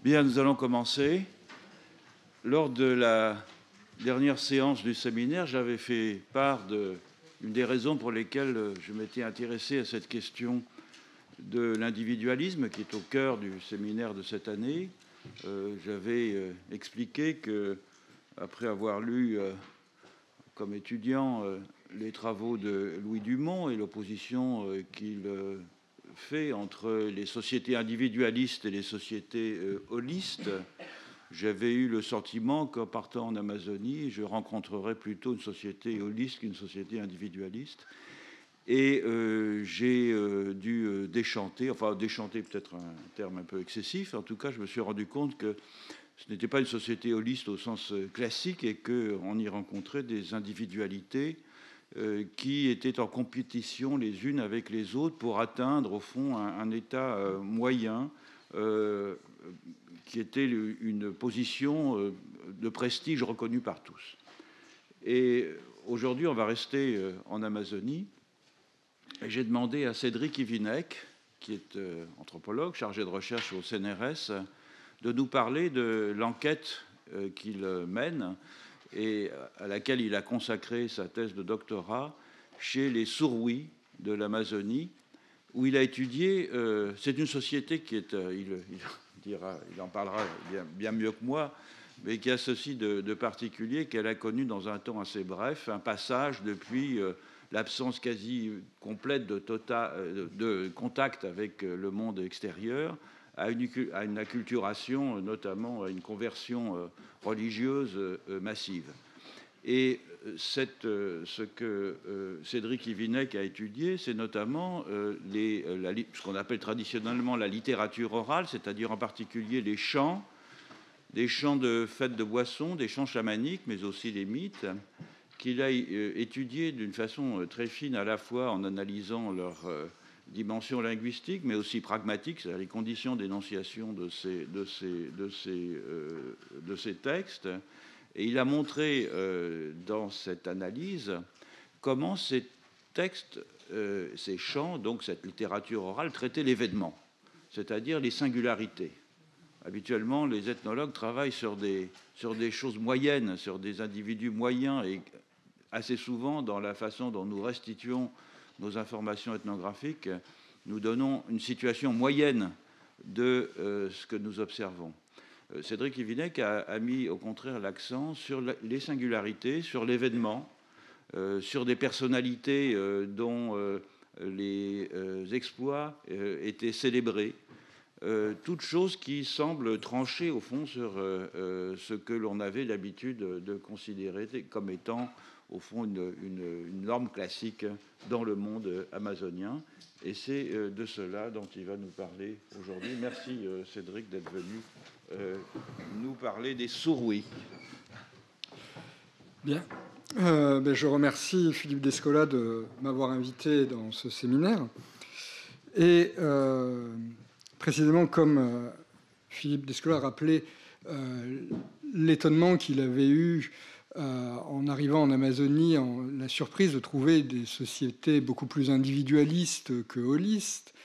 Bien, nous allons commencer. Lors de la dernière séance du séminaire, j'avais fait part d'une des raisons pour lesquelles je m'étais intéressé à cette question de l'individualisme qui est au cœur du séminaire de cette année. J'avais expliqué que, après avoir lu comme étudiant les travaux de Louis Dumont et l'opposition qu'il fait entre les sociétés individualistes et les sociétés holistes, j'avais eu le sentiment qu'en partant en Amazonie, je rencontrerais plutôt une société holiste qu'une société individualiste. Et j'ai dû déchanter, enfin déchanter peut-être un terme un peu excessif, en tout cas je me suis rendu compte que ce n'était pas une société holiste au sens classique et qu'on y rencontrait des individualités qui étaient en compétition les unes avec les autres pour atteindre au fond un état moyen qui était une position de prestige reconnue par tous. Et aujourd'hui, on va rester en Amazonie. Et j'ai demandé à Cédric Ivinek, qui est anthropologue, chargé de recherche au CNRS, de nous parler de l'enquête qu'il mène et à laquelle il a consacré sa thèse de doctorat chez les Surwi de l'Amazonie, où il a étudié. C'est une société qui est, il en parlera bien mieux que moi, mais qui a ceci de particulier qu'elle a connu dans un temps assez bref un passage depuis l'absence quasi complète de contact avec le monde extérieur à une acculturation, notamment à une conversion religieuse massive. Et ce que Cédric Ivinek a étudié, c'est notamment ce qu'on appelle traditionnellement la littérature orale, c'est-à-dire en particulier les chants, des chants de fêtes de boissons, des chants chamaniques, mais aussi des mythes, qu'il a étudié d'une façon très fine, à la fois en analysant leur dimension linguistique, mais aussi pragmatique, c'est-à-dire les conditions d'énonciation de ces textes. Et il a montré dans cette analyse comment ces textes, ces chants, donc cette littérature orale, traitaient l'événement, c'est-à-dire les singularités. Habituellement, les ethnologues travaillent sur des choses moyennes, sur des individus moyens, et assez souvent, dans la façon dont nous restituons nos informations ethnographiques, nous donnons une situation moyenne de ce que nous observons. Cédric Ivinek a mis au contraire l'accent sur les singularités, sur l'événement, sur des personnalités dont les exploits étaient célébrés, toutes choses qui semblent trancher au fond sur ce que l'on avait l'habitude de considérer comme étant au fond une norme classique dans le monde amazonien. Et c'est de cela dont il va nous parler aujourd'hui. Merci Cédric d'être venu nous parler des Surwi. Bien. Je remercie Philippe Descola de m'avoir invité dans ce séminaire. Et précisément comme Philippe Descola rappelait l'étonnement qu'il avait eu en arrivant en Amazonie, la surprise de trouver des sociétés beaucoup plus individualistes que holistes,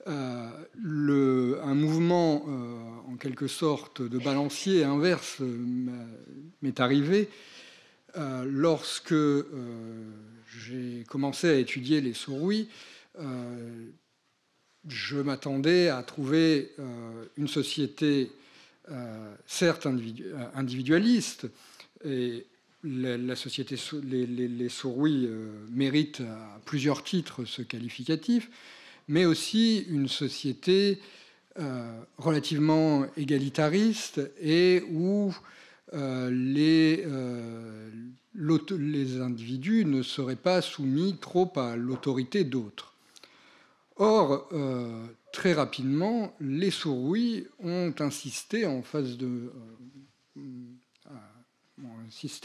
un mouvement en quelque sorte de balancier inverse m'est arrivé lorsque j'ai commencé à étudier les Surwi. Je m'attendais à trouver une société certes individualiste, et la société, les Surwi méritent à plusieurs titres ce qualificatif, mais aussi une société relativement égalitariste et où les individus ne seraient pas soumis trop à l'autorité d'autres. Or, très rapidement, les Surwi ont insisté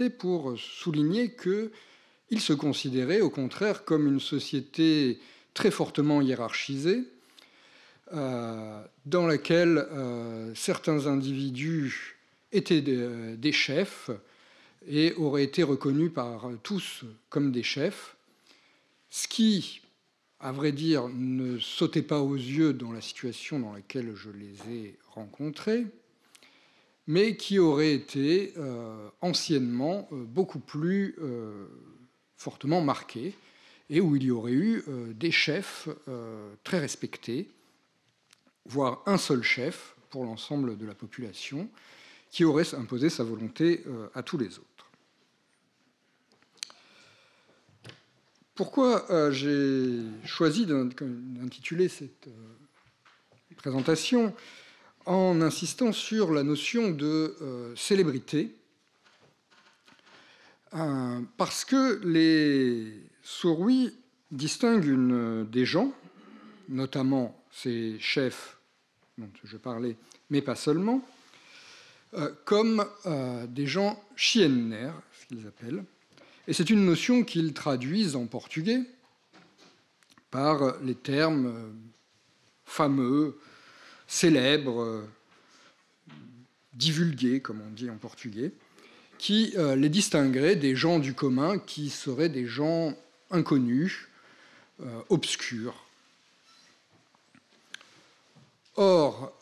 pour souligner qu'ils se considéraient au contraire comme une société très fortement hiérarchisée, dans laquelle certains individus étaient des chefs et auraient été reconnus par tous comme des chefs, ce qui à vrai dire, ne sautaient pas aux yeux dans la situation dans laquelle je les ai rencontrés, mais qui auraient été anciennement beaucoup plus fortement marqués, et où il y aurait eu des chefs très respectés, voire un seul chef pour l'ensemble de la population, qui aurait imposé sa volonté à tous les autres. Pourquoi j'ai choisi d'intituler cette présentation en insistant sur la notion de célébrité, parce que les Suruis distinguent des gens, notamment ces chefs dont je parlais, mais pas seulement, comme des gens chienner, ce qu'ils appellent. Et c'est une notion qu'ils traduisent en portugais par les termes fameux, célèbres, divulgués, comme on dit en portugais, qui les distingueraient des gens du commun qui seraient des gens inconnus, obscurs. Or,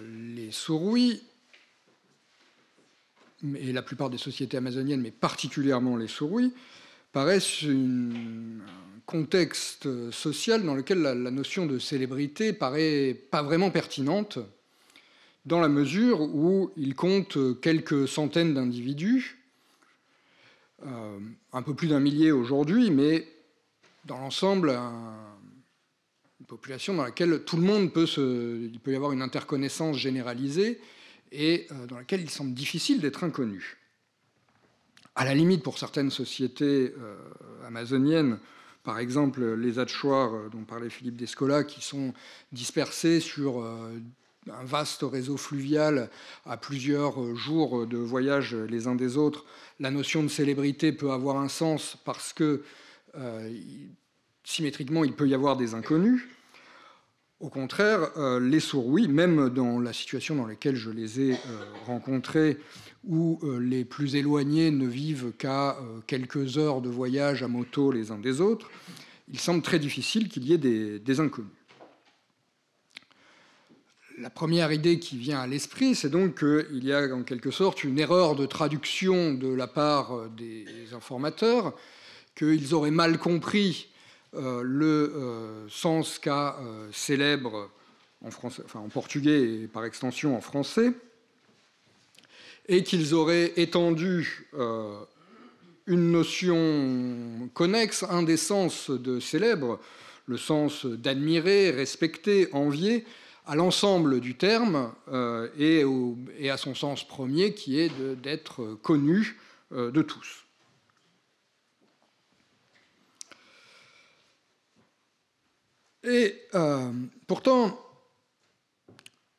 les Suruis, et la plupart des sociétés amazoniennes, mais particulièrement les Suruis, paraissent un contexte social dans lequel la notion de célébrité paraît pas vraiment pertinente, dans la mesure où il compte quelques centaines d'individus, un peu plus d'un millier aujourd'hui, mais dans l'ensemble, une population dans laquelle tout le monde il peut y avoir une interconnaissance généralisée et dans laquelle il semble difficile d'être inconnu. À la limite, pour certaines sociétés amazoniennes, par exemple les Achuar dont parlait Philippe Descola, qui sont dispersés sur un vaste réseau fluvial à plusieurs jours de voyage les uns des autres, la notion de célébrité peut avoir un sens parce que symétriquement, il peut y avoir des inconnus. Au contraire, les Suruis, même dans la situation dans laquelle je les ai rencontrés, où les plus éloignés ne vivent qu'à quelques heures de voyage à moto les uns des autres, il semble très difficile qu'il y ait des inconnus. La première idée qui vient à l'esprit, c'est donc qu'il y a en quelque sorte une erreur de traduction de la part des informateurs, qu'ils auraient mal compris le sens qu'a célèbre en français, enfin en portugais et par extension en français, et qu'ils auraient étendu une notion connexe, un des sens de célèbre, le sens d'admirer, respecter, envier, à l'ensemble du terme et à son sens premier qui est d'être connu de tous. Et pourtant,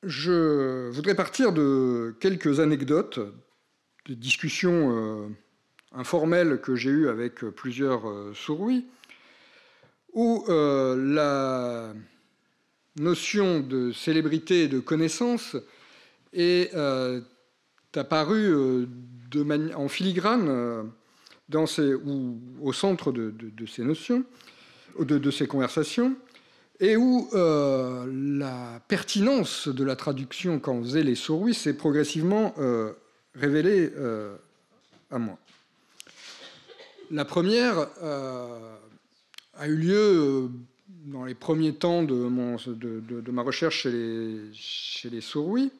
je voudrais partir de quelques anecdotes, de discussions informelles que j'ai eues avec plusieurs Suruis, où la notion de célébrité et de connaissance est apparue en filigrane au centre de ces notions, de ces conversations, et où la pertinence de la traduction qu'en faisaient les Suruis s'est progressivement révélée à moi. La première a eu lieu dans les premiers temps de ma recherche chez les Suruis,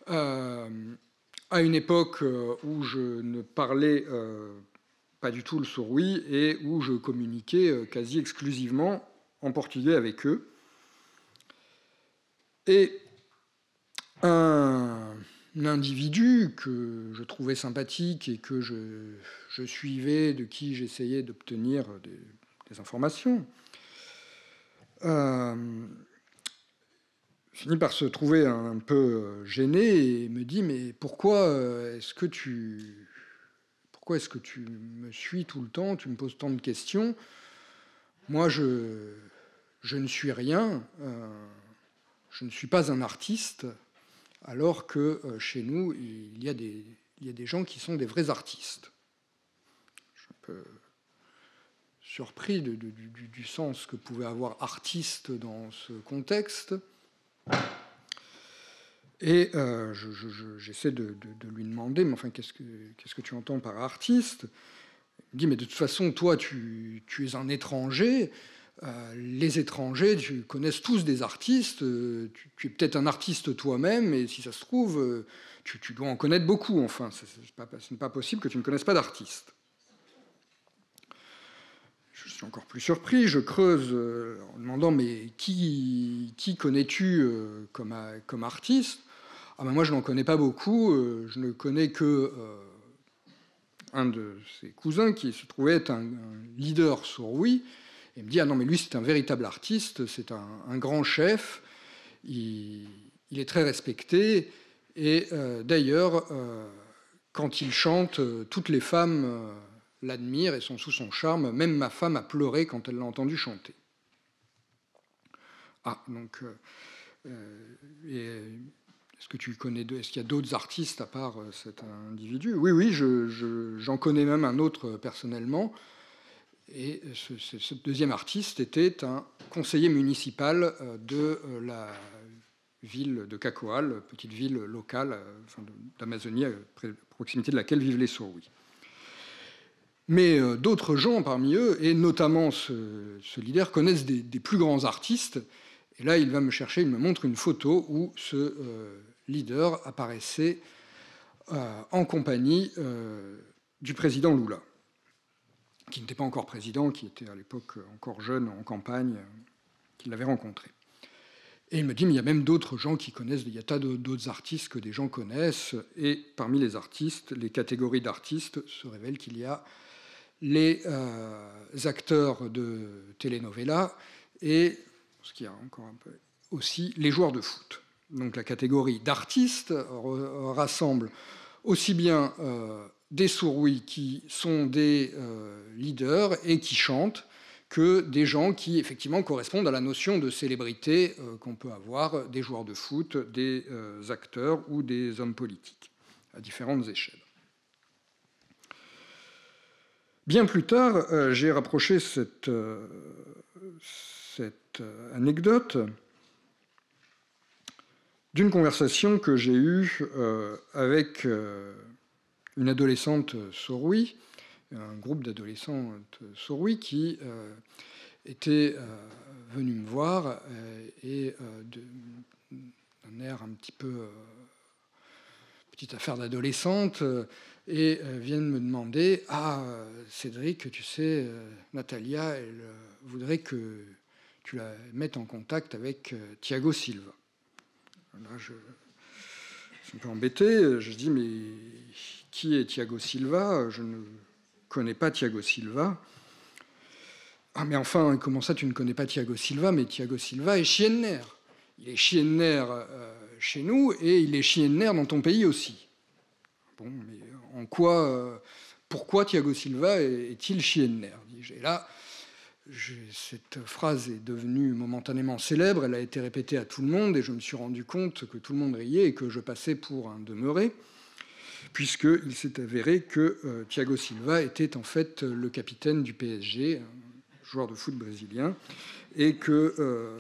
à une époque où je ne parlais pas du tout le Surui et où je communiquais quasi exclusivement en portugais avec eux. Et un individu que je trouvais sympathique et que je suivais, de qui j'essayais d'obtenir des informations, finit par se trouver un peu gêné et me dit « Mais pourquoi est-ce que tu me suis tout le temps, tu me poses tant de questions? Moi, je ne suis rien, je ne suis pas un artiste, alors que chez nous, il y a des gens qui sont des vrais artistes. » surpris du sens que pouvait avoir artiste dans ce contexte. Et j'essaie de lui demander, mais enfin, qu'est-ce que tu entends par artiste? Il me dit, mais de toute façon, toi, tu es un étranger. Les étrangers, tu connaissent tous des artistes. Tu es peut-être un artiste toi-même, et si ça se trouve, tu dois en connaître beaucoup. Enfin, ce n'est pas possible que tu ne connaisses pas d'artistes. Je suis encore plus surpris. Je creuse en demandant, mais qui connais-tu comme artiste? Ah ben moi, je n'en connais pas beaucoup. Je ne connais que un de ses cousins qui se trouvait être un leader sourd-oui. Il me dit, ah non, mais lui, c'est un véritable artiste, c'est un grand chef, il est très respecté, et d'ailleurs, quand il chante, toutes les femmes l'admirent et sont sous son charme. Même ma femme a pleuré quand elle l'a entendu chanter. Ah, donc... est-ce que tu connais est-ce qu'il y a d'autres artistes à part cet individu? Oui, j'en connais même un autre personnellement. Et ce deuxième artiste était un conseiller municipal de la ville de Cacoal, petite ville locale d'Amazonie, à proximité de laquelle vivent les sourds-oui. Mais d'autres gens parmi eux, et notamment ce leader, connaissent des plus grands artistes. Et là, il va me chercher, il me montre une photo où ce leader apparaissait en compagnie du président Lula, qui n'était pas encore président, qui était à l'époque encore jeune, en campagne, qui l'avait rencontré. Et il me dit, mais il y a même d'autres gens qui connaissent, il y a tas d'autres artistes que des gens connaissent, et parmi les artistes, les catégories d'artistes, se révèle qu'il y a les acteurs de telenovela et, ce qui a encore un peu, aussi les joueurs de foot. Donc la catégorie d'artistes rassemble aussi bien des sourds-oui qui sont des leaders et qui chantent, que des gens qui, effectivement, correspondent à la notion de célébrité qu'on peut avoir, des joueurs de foot, des acteurs ou des hommes politiques, à différentes échelles. Bien plus tard, j'ai rapproché cette anecdote d'une conversation que j'ai eue avec une adolescente sourd-oui, un groupe d'adolescentes sourd-oui qui était venu me voir et d'un air un petit peu petite affaire d'adolescente et viennent me demander, ah Cédric, tu sais, Natalia, elle voudrait que tu la mettes en contact avec Thiago Silva. Là, je suis un peu embêté. Je dis, mais qui est Thiago Silva? Je ne connais pas Thiago Silva. Ah, mais enfin, comment ça, tu ne connais pas Thiago Silva? Mais Thiago Silva est Chienner. Il est Chienner chez nous et il est Chienner dans ton pays aussi. Bon, mais en quoi, pourquoi Thiago Silva est-il Chienner? Et là, cette phrase est devenue momentanément célèbre, elle a été répétée à tout le monde et je me suis rendu compte que tout le monde riait et que je passais pour un demeuré, puisqu'il s'est avéré que Thiago Silva était en fait le capitaine du PSG, un joueur de foot brésilien, et que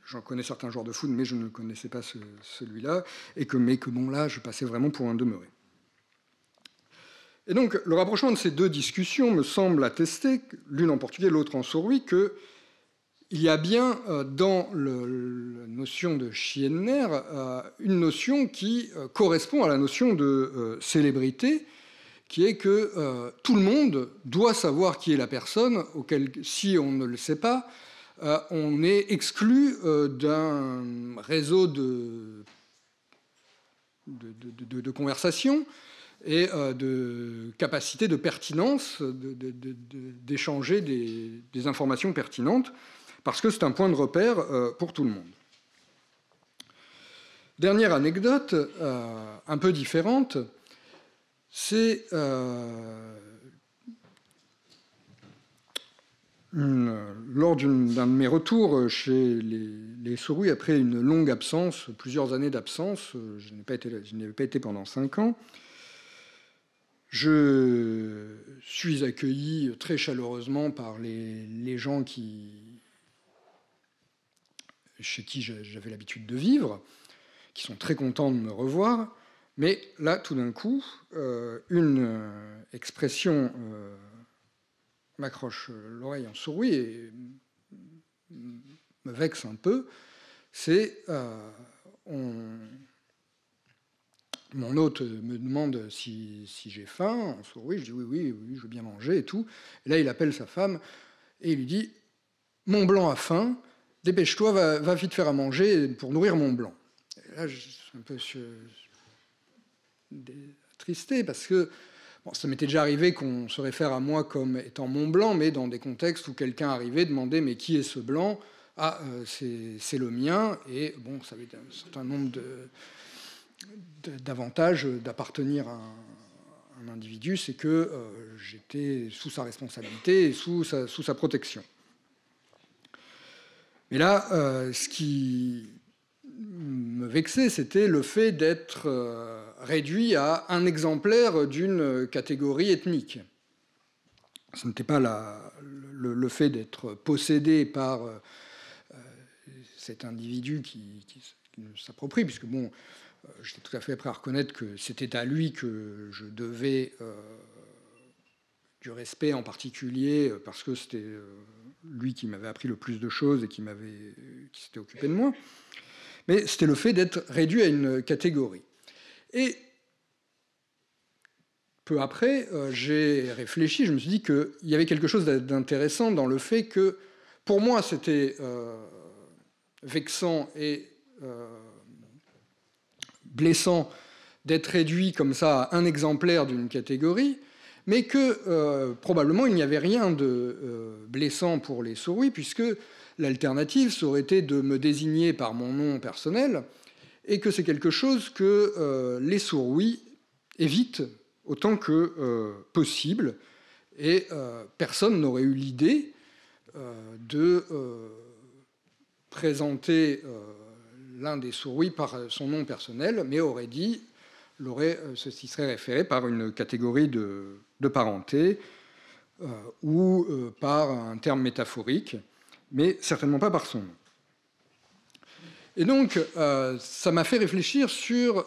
j'en connais certains joueurs de foot, mais je ne connaissais pas celui-là, mais que bon, là, je passais vraiment pour un demeuré. Et donc, le rapprochement de ces deux discussions me semble attester, l'une en portugais, l'autre en sourd-oui, qu'il y a bien dans la notion de Chienner une notion qui correspond à la notion de célébrité, qui est que tout le monde doit savoir qui est la personne, auquel, si on ne le sait pas, on est exclu d'un réseau de conversation et de capacité de pertinence, d'échanger des informations pertinentes, parce que c'est un point de repère pour tout le monde. Dernière anecdote, un peu différente, c'est lors d'un de mes retours chez les sourds-oui, après une longue absence, plusieurs années d'absence, je n'avais pas été pendant 5 ans, Je suis accueilli très chaleureusement par les gens chez qui j'avais l'habitude de vivre, qui sont très contents de me revoir. Mais là, tout d'un coup, une expression m'accroche l'oreille en souris et me vexe un peu. C'est mon hôte me demande si j'ai faim. En souris, je dis oui, je veux bien manger et tout. Et là, il appelle sa femme et il lui dit « Mon blanc a faim, dépêche-toi, va vite faire à manger pour nourrir mon blanc. » Et là, je suis un peu attristé parce que bon, ça m'était déjà arrivé qu'on se réfère à moi comme étant mon blanc, mais dans des contextes où quelqu'un arrivait demander « Mais qui est ce blanc ?» Ah, c'est le mien. Et bon, ça avait un certain nombre d'avantages d'appartenir à un individu, c'est que j'étais sous sa responsabilité et sous sa protection. Mais là, ce qui me vexait, c'était le fait d'être réduit à un exemplaire d'une catégorie ethnique. Ce n'était pas le fait d'être possédé par cet individu qui s'approprie, puisque bon, j'étais tout à fait prêt à reconnaître que c'était à lui que je devais du respect en particulier, parce que c'était lui qui m'avait appris le plus de choses et qui s'était occupé de moi. Mais c'était le fait d'être réduit à une catégorie. Et peu après, j'ai réfléchi, je me suis dit qu'il y avait quelque chose d'intéressant dans le fait que, pour moi, c'était vexant et blessant d'être réduit comme ça à un exemplaire d'une catégorie, mais que probablement il n'y avait rien de blessant pour les souris, puisque l'alternative, ça aurait été de me désigner par mon nom personnel, et que c'est quelque chose que les souris évitent autant que possible, et personne n'aurait eu l'idée de présenter l'un des souris par son nom personnel, mais aurait dit, ceci serait référé par une catégorie de parenté ou par un terme métaphorique, mais certainement pas par son nom. Et donc, ça m'a fait réfléchir sur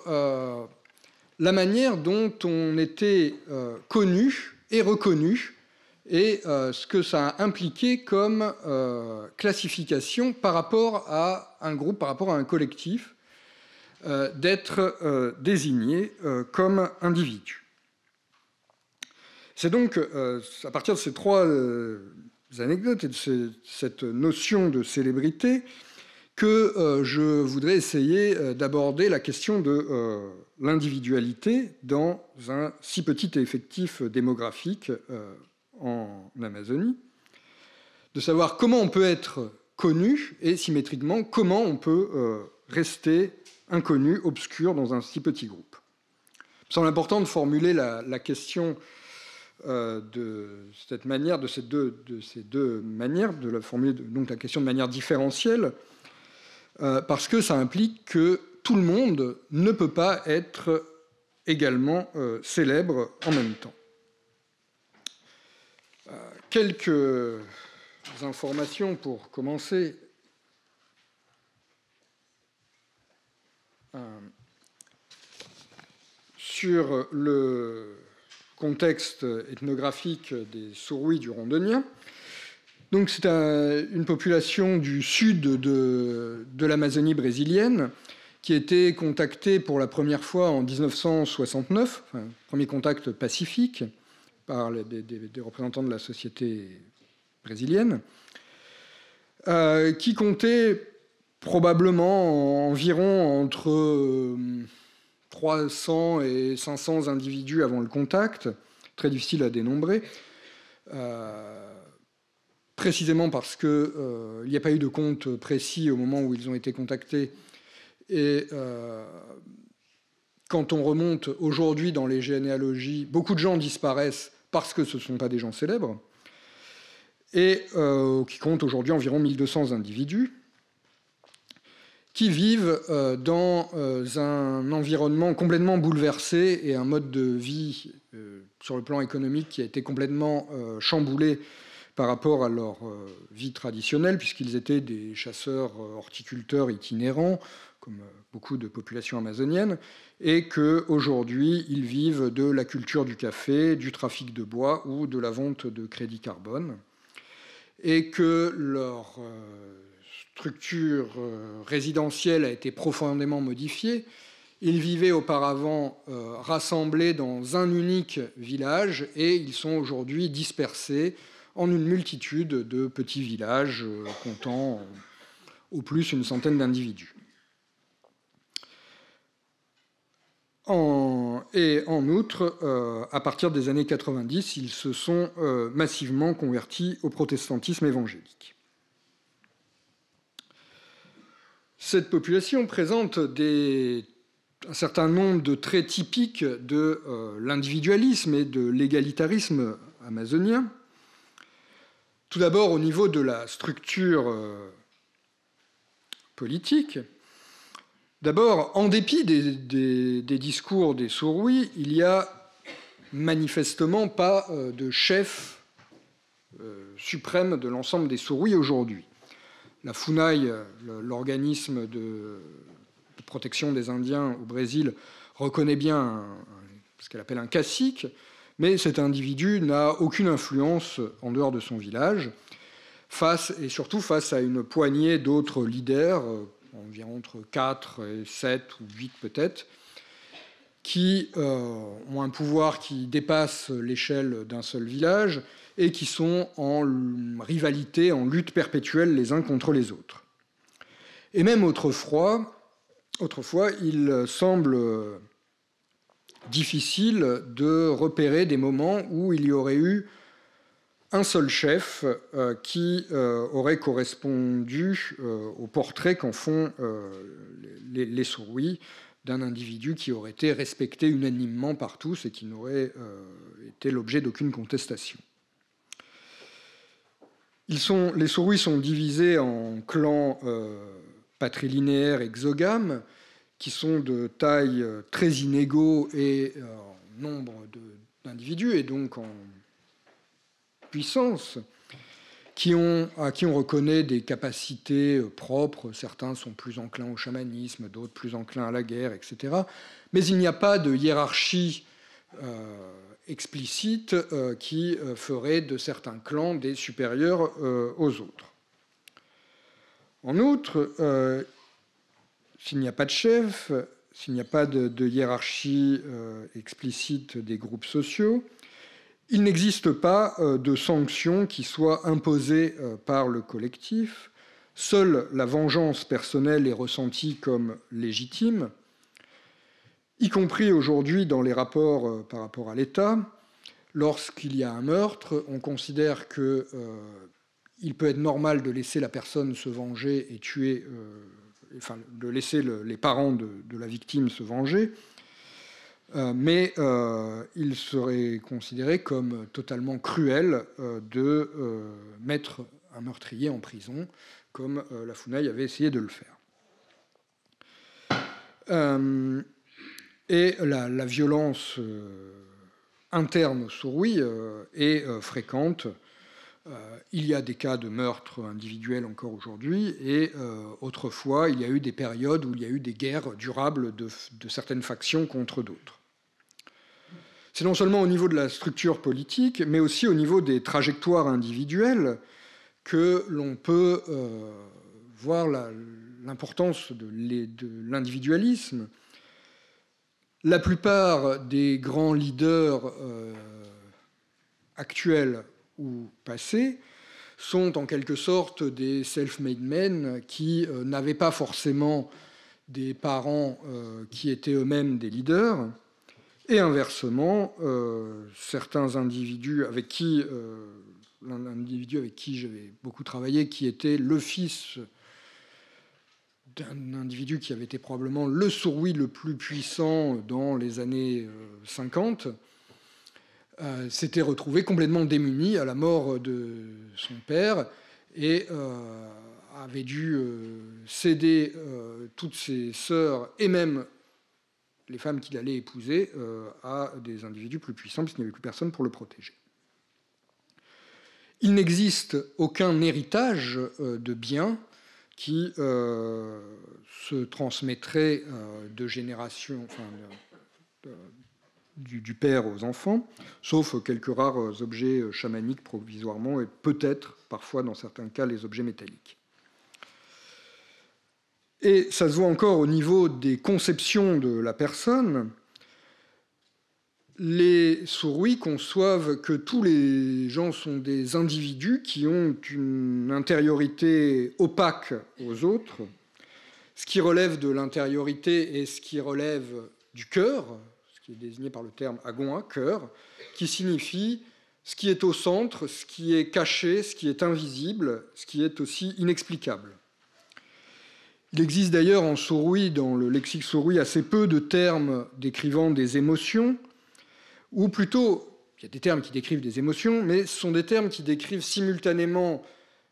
la manière dont on était connu et reconnu, et ce que ça a impliqué comme classification par rapport à un groupe, par rapport à un collectif, d'être désigné comme individu. C'est donc à partir de ces trois anecdotes et de cette notion de célébrité que je voudrais essayer d'aborder la question de l'individualité dans un si petit effectif démographique en Amazonie, de savoir comment on peut être connu et symétriquement comment on peut rester inconnu, obscur dans un si petit groupe. Il me semble important de formuler la question de cette manière, de ces deux manières, de la formuler donc la question de manière différentielle, parce que ça implique que tout le monde ne peut pas être également célèbre en même temps. Quelques informations pour commencer. Sur le contexte ethnographique des souris du Rondônia. Donc c'est une population du sud de l'Amazonie brésilienne qui a été contactée pour la première fois en 1969, enfin, premier contact pacifique par des représentants de la société brésilienne, qui comptait probablement environ entre 300 et 500 individus avant le contact, très difficile à dénombrer, précisément parce qu'il n'y a pas eu de compte précis au moment où ils ont été contactés. Et quand on remonte aujourd'hui dans les généalogies, beaucoup de gens disparaissent parce que ce ne sont pas des gens célèbres, et qui comptent aujourd'hui environ 1200 individus. qui vivent dans un environnement complètement bouleversé et un mode de vie sur le plan économique qui a été complètement chamboulé par rapport à leur vie traditionnelle, puisqu'ils étaient des chasseurs horticulteurs itinérants, comme beaucoup de populations amazoniennes, et qu'aujourd'hui, ils vivent de la culture du café, du trafic de bois ou de la vente de crédits carbone, et que leur structure résidentielle a été profondément modifiée. Ils vivaient auparavant rassemblés dans un unique village, et ils sont aujourd'hui dispersés en une multitude de petits villages comptant au plus une centaine d'individus. Et en outre, à partir des années 90, ils se sont massivement convertis au protestantisme évangélique. Cette population présente un certain nombre de traits typiques de l'individualisme et de l'égalitarisme amazonien. Tout d'abord, au niveau de la structure politique. D'abord, en dépit des discours des Surwi, il n'y a manifestement pas de chef suprême de l'ensemble des Surwi aujourd'hui. La FUNAI, l'organisme de protection des Indiens au Brésil, reconnaît bien ce qu'elle appelle un cacique, mais cet individu n'a aucune influence en dehors de son village, et surtout face à une poignée d'autres leaders, environ entre 4 et 7 ou 8 peut-être, qui ont un pouvoir qui dépasse l'échelle d'un seul village et qui sont en rivalité, en lutte perpétuelle les uns contre les autres. Et même autrefois il semble difficile de repérer des moments où il y aurait eu un seul chef qui aurait correspondu au portrait qu'en font les Surwi d'un individu qui aurait été respecté unanimement par tous et qui n'aurait été l'objet d'aucune contestation. Les Surwi sont divisés en clans patrilinéaires exogames qui sont de taille très inégaux et en nombre d'individus et donc en puissance, à qui on reconnaît des capacités propres. Certains sont plus enclins au chamanisme, d'autres plus enclins à la guerre, etc. Mais il n'y a pas de hiérarchie explicite qui ferait de certains clans des supérieurs aux autres. En outre, s'il n'y a pas de chef, s'il n'y a pas de hiérarchie explicite des groupes sociaux, il n'existe pas de sanctions qui soient imposées par le collectif. Seule la vengeance personnelle est ressentie comme légitime, y compris aujourd'hui dans les rapports par rapport à l'État. Lorsqu'il y a un meurtre, on considère qu'il peut être normal de laisser la personne se venger et tuer, de laisser les parents de la victime se venger. Mais il serait considéré comme totalement cruel de mettre un meurtrier en prison, comme la FUNAI avait essayé de le faire. Et la violence interne aux Surwi est fréquente. Il y a des cas de meurtre individuels encore aujourd'hui, et autrefois, il y a eu des périodes où il y a eu des guerres durables de certaines factions contre d'autres. C'est non seulement au niveau de la structure politique, mais aussi au niveau des trajectoires individuelles que l'on peut voir l'importance de l'individualisme. La plupart des grands leaders actuels ou passés sont en quelque sorte des self-made men qui n'avaient pas forcément des parents qui étaient eux-mêmes des leaders. Et inversement, certains individus avec qui, l'individu avec qui j'avais beaucoup travaillé, qui était le fils d'un individu qui avait été probablement le Surwi le plus puissant dans les années 50, s'était retrouvé complètement démuni à la mort de son père et avait dû céder toutes ses sœurs et même les femmes qu'il allait épouser à des individus plus puissants, puisqu'il n'y avait plus personne pour le protéger. Il n'existe aucun héritage de biens qui se transmettrait de génération, du père aux enfants, sauf quelques rares objets chamaniques provisoirement et peut-être, parfois dans certains cas, les objets métalliques. Et ça se voit encore au niveau des conceptions de la personne. Les Surui conçoivent que tous les gens sont des individus qui ont une intériorité opaque aux autres, ce qui relève de l'intériorité et ce qui relève du cœur, ce qui est désigné par le terme agon, cœur, qui signifie ce qui est au centre, ce qui est caché, ce qui est invisible, ce qui est aussi inexplicable. Il existe d'ailleurs en Surui, dans le lexique Surui, assez peu de termes décrivant des émotions, ou plutôt, il y a des termes qui décrivent des émotions, mais ce sont des termes qui décrivent simultanément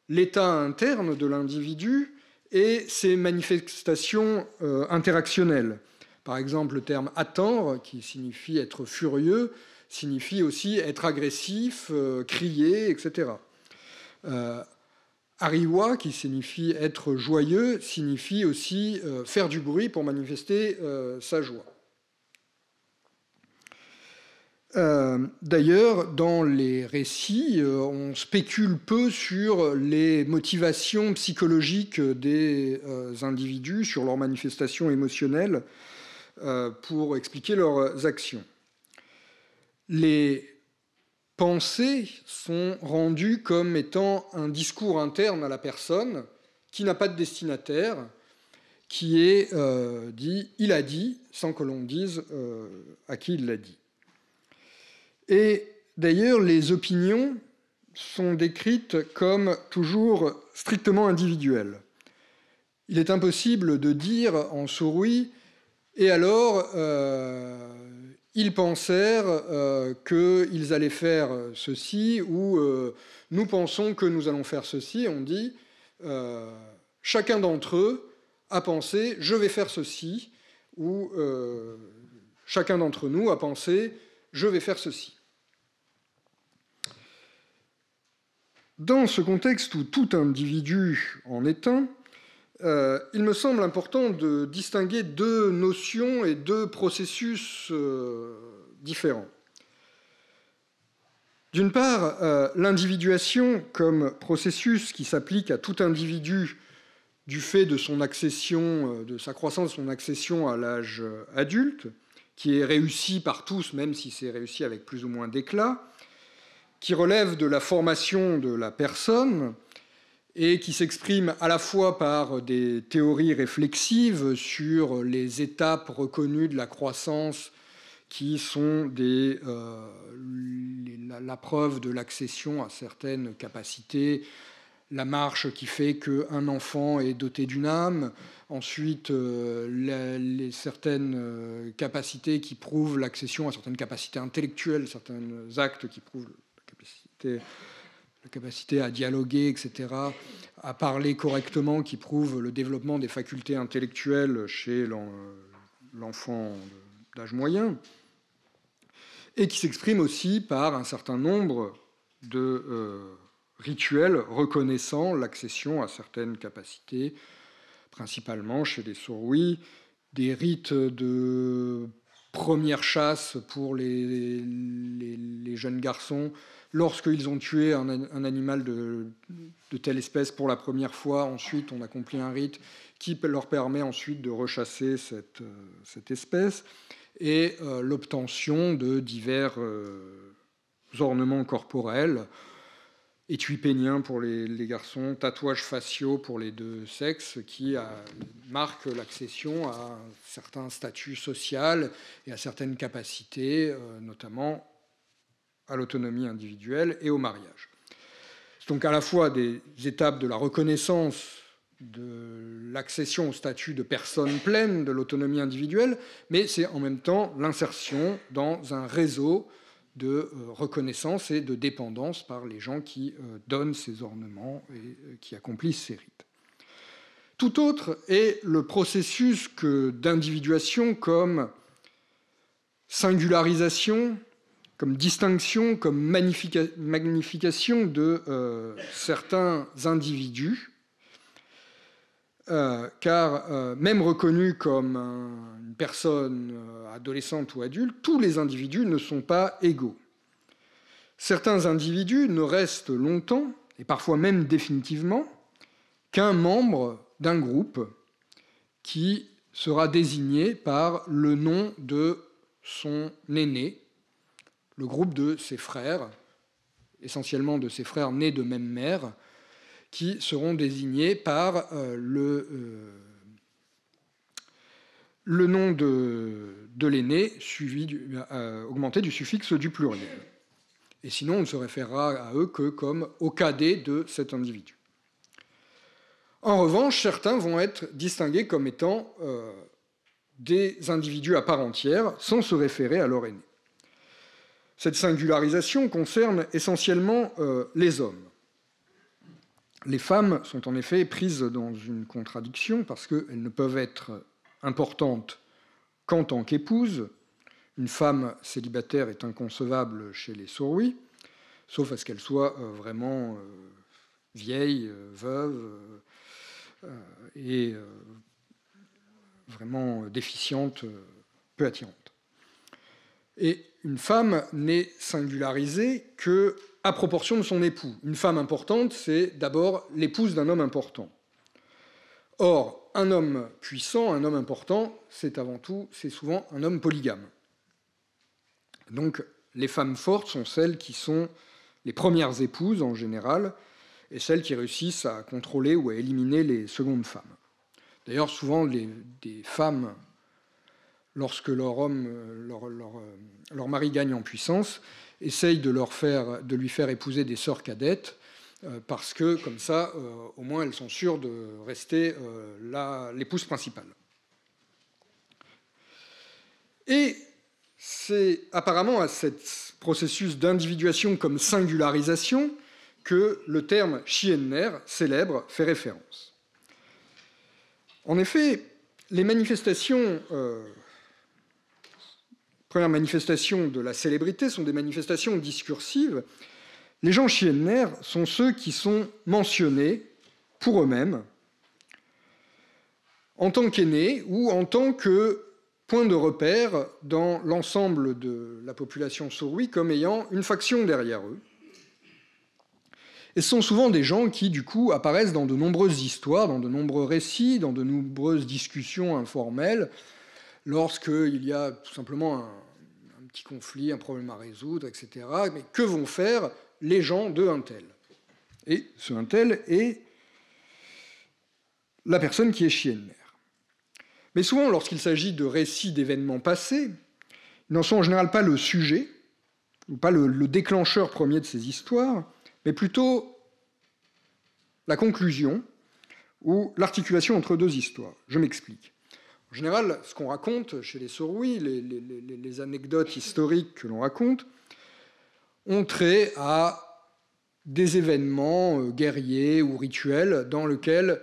l'état interne de l'individu et ses manifestations interactionnelles. Par exemple, le terme attendre, qui signifie être furieux, signifie aussi être agressif, crier, etc. Ariwa, qui signifie être joyeux, signifie aussi faire du bruit pour manifester sa joie. D'ailleurs, dans les récits, on spécule peu sur les motivations psychologiques des individus, sur leurs manifestations émotionnelles, pour expliquer leurs actions. Les pensées sont rendues comme étant un discours interne à la personne qui n'a pas de destinataire, qui est dit « il a dit » sans que l'on dise à qui il l'a dit. Et d'ailleurs, les opinions sont décrites comme toujours strictement individuelles. Il est impossible de dire en Surui « et alors, ils pensèrent qu'ils allaient faire ceci » ou « nous pensons que nous allons faire ceci ». On dit « chacun d'entre eux a pensé « je vais faire ceci » ou « chacun d'entre nous a pensé « je vais faire ceci ». Dans ce contexte où tout individu en est un, il me semble important de distinguer deux notions et deux processus différents. D'une part, l'individuation comme processus qui s'applique à tout individu du fait de son accession, de sa croissance, de son accession à l'âge adulte, qui est réussi par tous, même si c'est réussi avec plus ou moins d'éclat, qui relève de la formation de la personne et qui s'exprime à la fois par des théories réflexives sur les étapes reconnues de la croissance qui sont la preuve de l'accession à certaines capacités, la marche qui fait qu'un enfant est doté d'une âme, ensuite certaines capacités qui prouvent l'accession à certaines capacités intellectuelles, certains actes qui prouvent la capacité à dialoguer, etc., à parler correctement, qui prouve le développement des facultés intellectuelles chez l'enfant d'âge moyen, et qui s'exprime aussi par un certain nombre de rituels reconnaissant l'accession à certaines capacités, principalement chez les Surui, des rites de première chasse pour les jeunes garçons, lorsqu'ils ont tué un animal de telle espèce pour la première fois. Ensuite, on accomplit un rite qui leur permet ensuite de rechasser cette espèce, et l'obtention de divers ornements corporels, étui pénien pour les garçons, tatouages faciaux pour les deux sexes, qui marquent l'accession à un certain statut social et à certaines capacités, notamment à l'autonomie individuelle et au mariage. C'est donc à la fois des étapes de la reconnaissance de l'accession au statut de personne pleine de l'autonomie individuelle, mais c'est en même temps l'insertion dans un réseau de reconnaissance et de dépendance par les gens qui donnent ces ornements et qui accomplissent ces rites. Tout autre est le processus d'individuation comme singularisation, comme distinction, comme magnification de certains individus, car même reconnus comme une personne adolescente ou adulte, tous les individus ne sont pas égaux. Certains individus ne restent longtemps, et parfois même définitivement, qu'un membre d'un groupe qui sera désigné par le nom de son aîné, le groupe de ses frères, essentiellement de ses frères nés de même mère, qui seront désignés par le nom de l'aîné augmenté du suffixe du pluriel. Et sinon, on ne se référera à eux que comme au cadet de cet individu. En revanche, certains vont être distingués comme étant des individus à part entière, sans se référer à leur aîné. Cette singularisation concerne essentiellement les hommes. Les femmes sont en effet prises dans une contradiction parce qu'elles ne peuvent être importantes qu'en tant qu'épouses. Une femme célibataire est inconcevable chez les Sauruis, sauf à ce qu'elle soit vraiment vieille, veuve, et vraiment déficiente, peu attirante. Et une femme n'est singularisée qu'à proportion de son époux. Une femme importante, c'est d'abord l'épouse d'un homme important. Or, un homme puissant, un homme important, c'est souvent un homme polygame. Donc, les femmes fortes sont celles qui sont les premières épouses en général, et celles qui réussissent à contrôler ou à éliminer les secondes femmes. D'ailleurs, souvent, des femmes, lorsque leur mari gagne en puissance, essayent de lui faire épouser des sœurs cadettes, parce que, comme ça, au moins, elles sont sûres de rester l'épouse principale. Et c'est apparemment à ce processus d'individuation comme singularisation que le terme Shienner, célèbre, fait référence. En effet, les premières manifestations de la célébrité sont des manifestations discursives. Les gens Shienner sont ceux qui sont mentionnés pour eux-mêmes en tant qu'aînés ou en tant que point de repère dans l'ensemble de la population Saurui comme ayant une faction derrière eux. Et ce sont souvent des gens qui, du coup, apparaissent dans de nombreuses histoires, dans de nombreux récits, dans de nombreuses discussions informelles, lorsqu'il y a tout simplement un petit conflit, un problème à résoudre, etc. Mais que vont faire les gens de un tel? Et ce un tel est la personne qui est Shienner. Mais souvent, lorsqu'il s'agit de récits d'événements passés, ils n'en sont en général pas le sujet, ou pas le déclencheur premier de ces histoires, mais plutôt la conclusion ou l'articulation entre deux histoires. Je m'explique. En général, ce qu'on raconte chez les Saurui, les anecdotes historiques que l'on raconte, ont trait à des événements guerriers ou rituels dans lesquels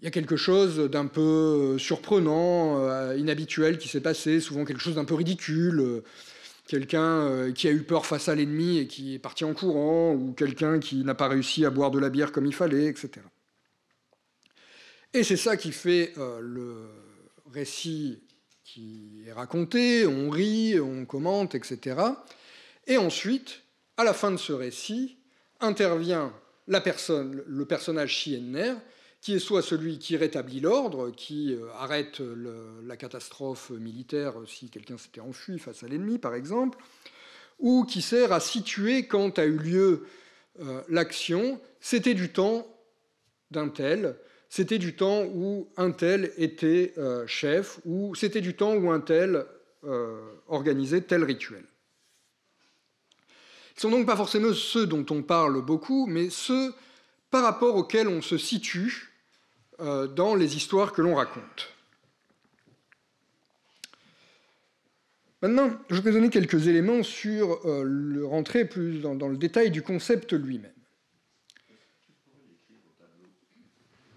il y a quelque chose d'un peu surprenant, inhabituel qui s'est passé, souvent quelque chose d'un peu ridicule, quelqu'un qui a eu peur face à l'ennemi et qui est parti en courant, ou quelqu'un qui n'a pas réussi à boire de la bière comme il fallait, etc. Et c'est ça qui fait le récit qui est raconté, on rit, on commente, etc. Et ensuite, à la fin de ce récit, intervient le personnage Shienner, qui est soit celui qui rétablit l'ordre, qui arrête la catastrophe militaire si quelqu'un s'était enfui face à l'ennemi, par exemple, ou qui sert à situer quand a eu lieu l'action. C'était du temps d'un tel, c'était du temps où un tel était chef, ou c'était du temps où un tel organisait tel rituel. Ils ne sont donc pas forcément ceux dont on parle beaucoup, mais ceux par rapport auxquels on se situe dans les histoires que l'on raconte. Maintenant, je vais donner quelques éléments sur rentrer plus dans le détail du concept lui-même.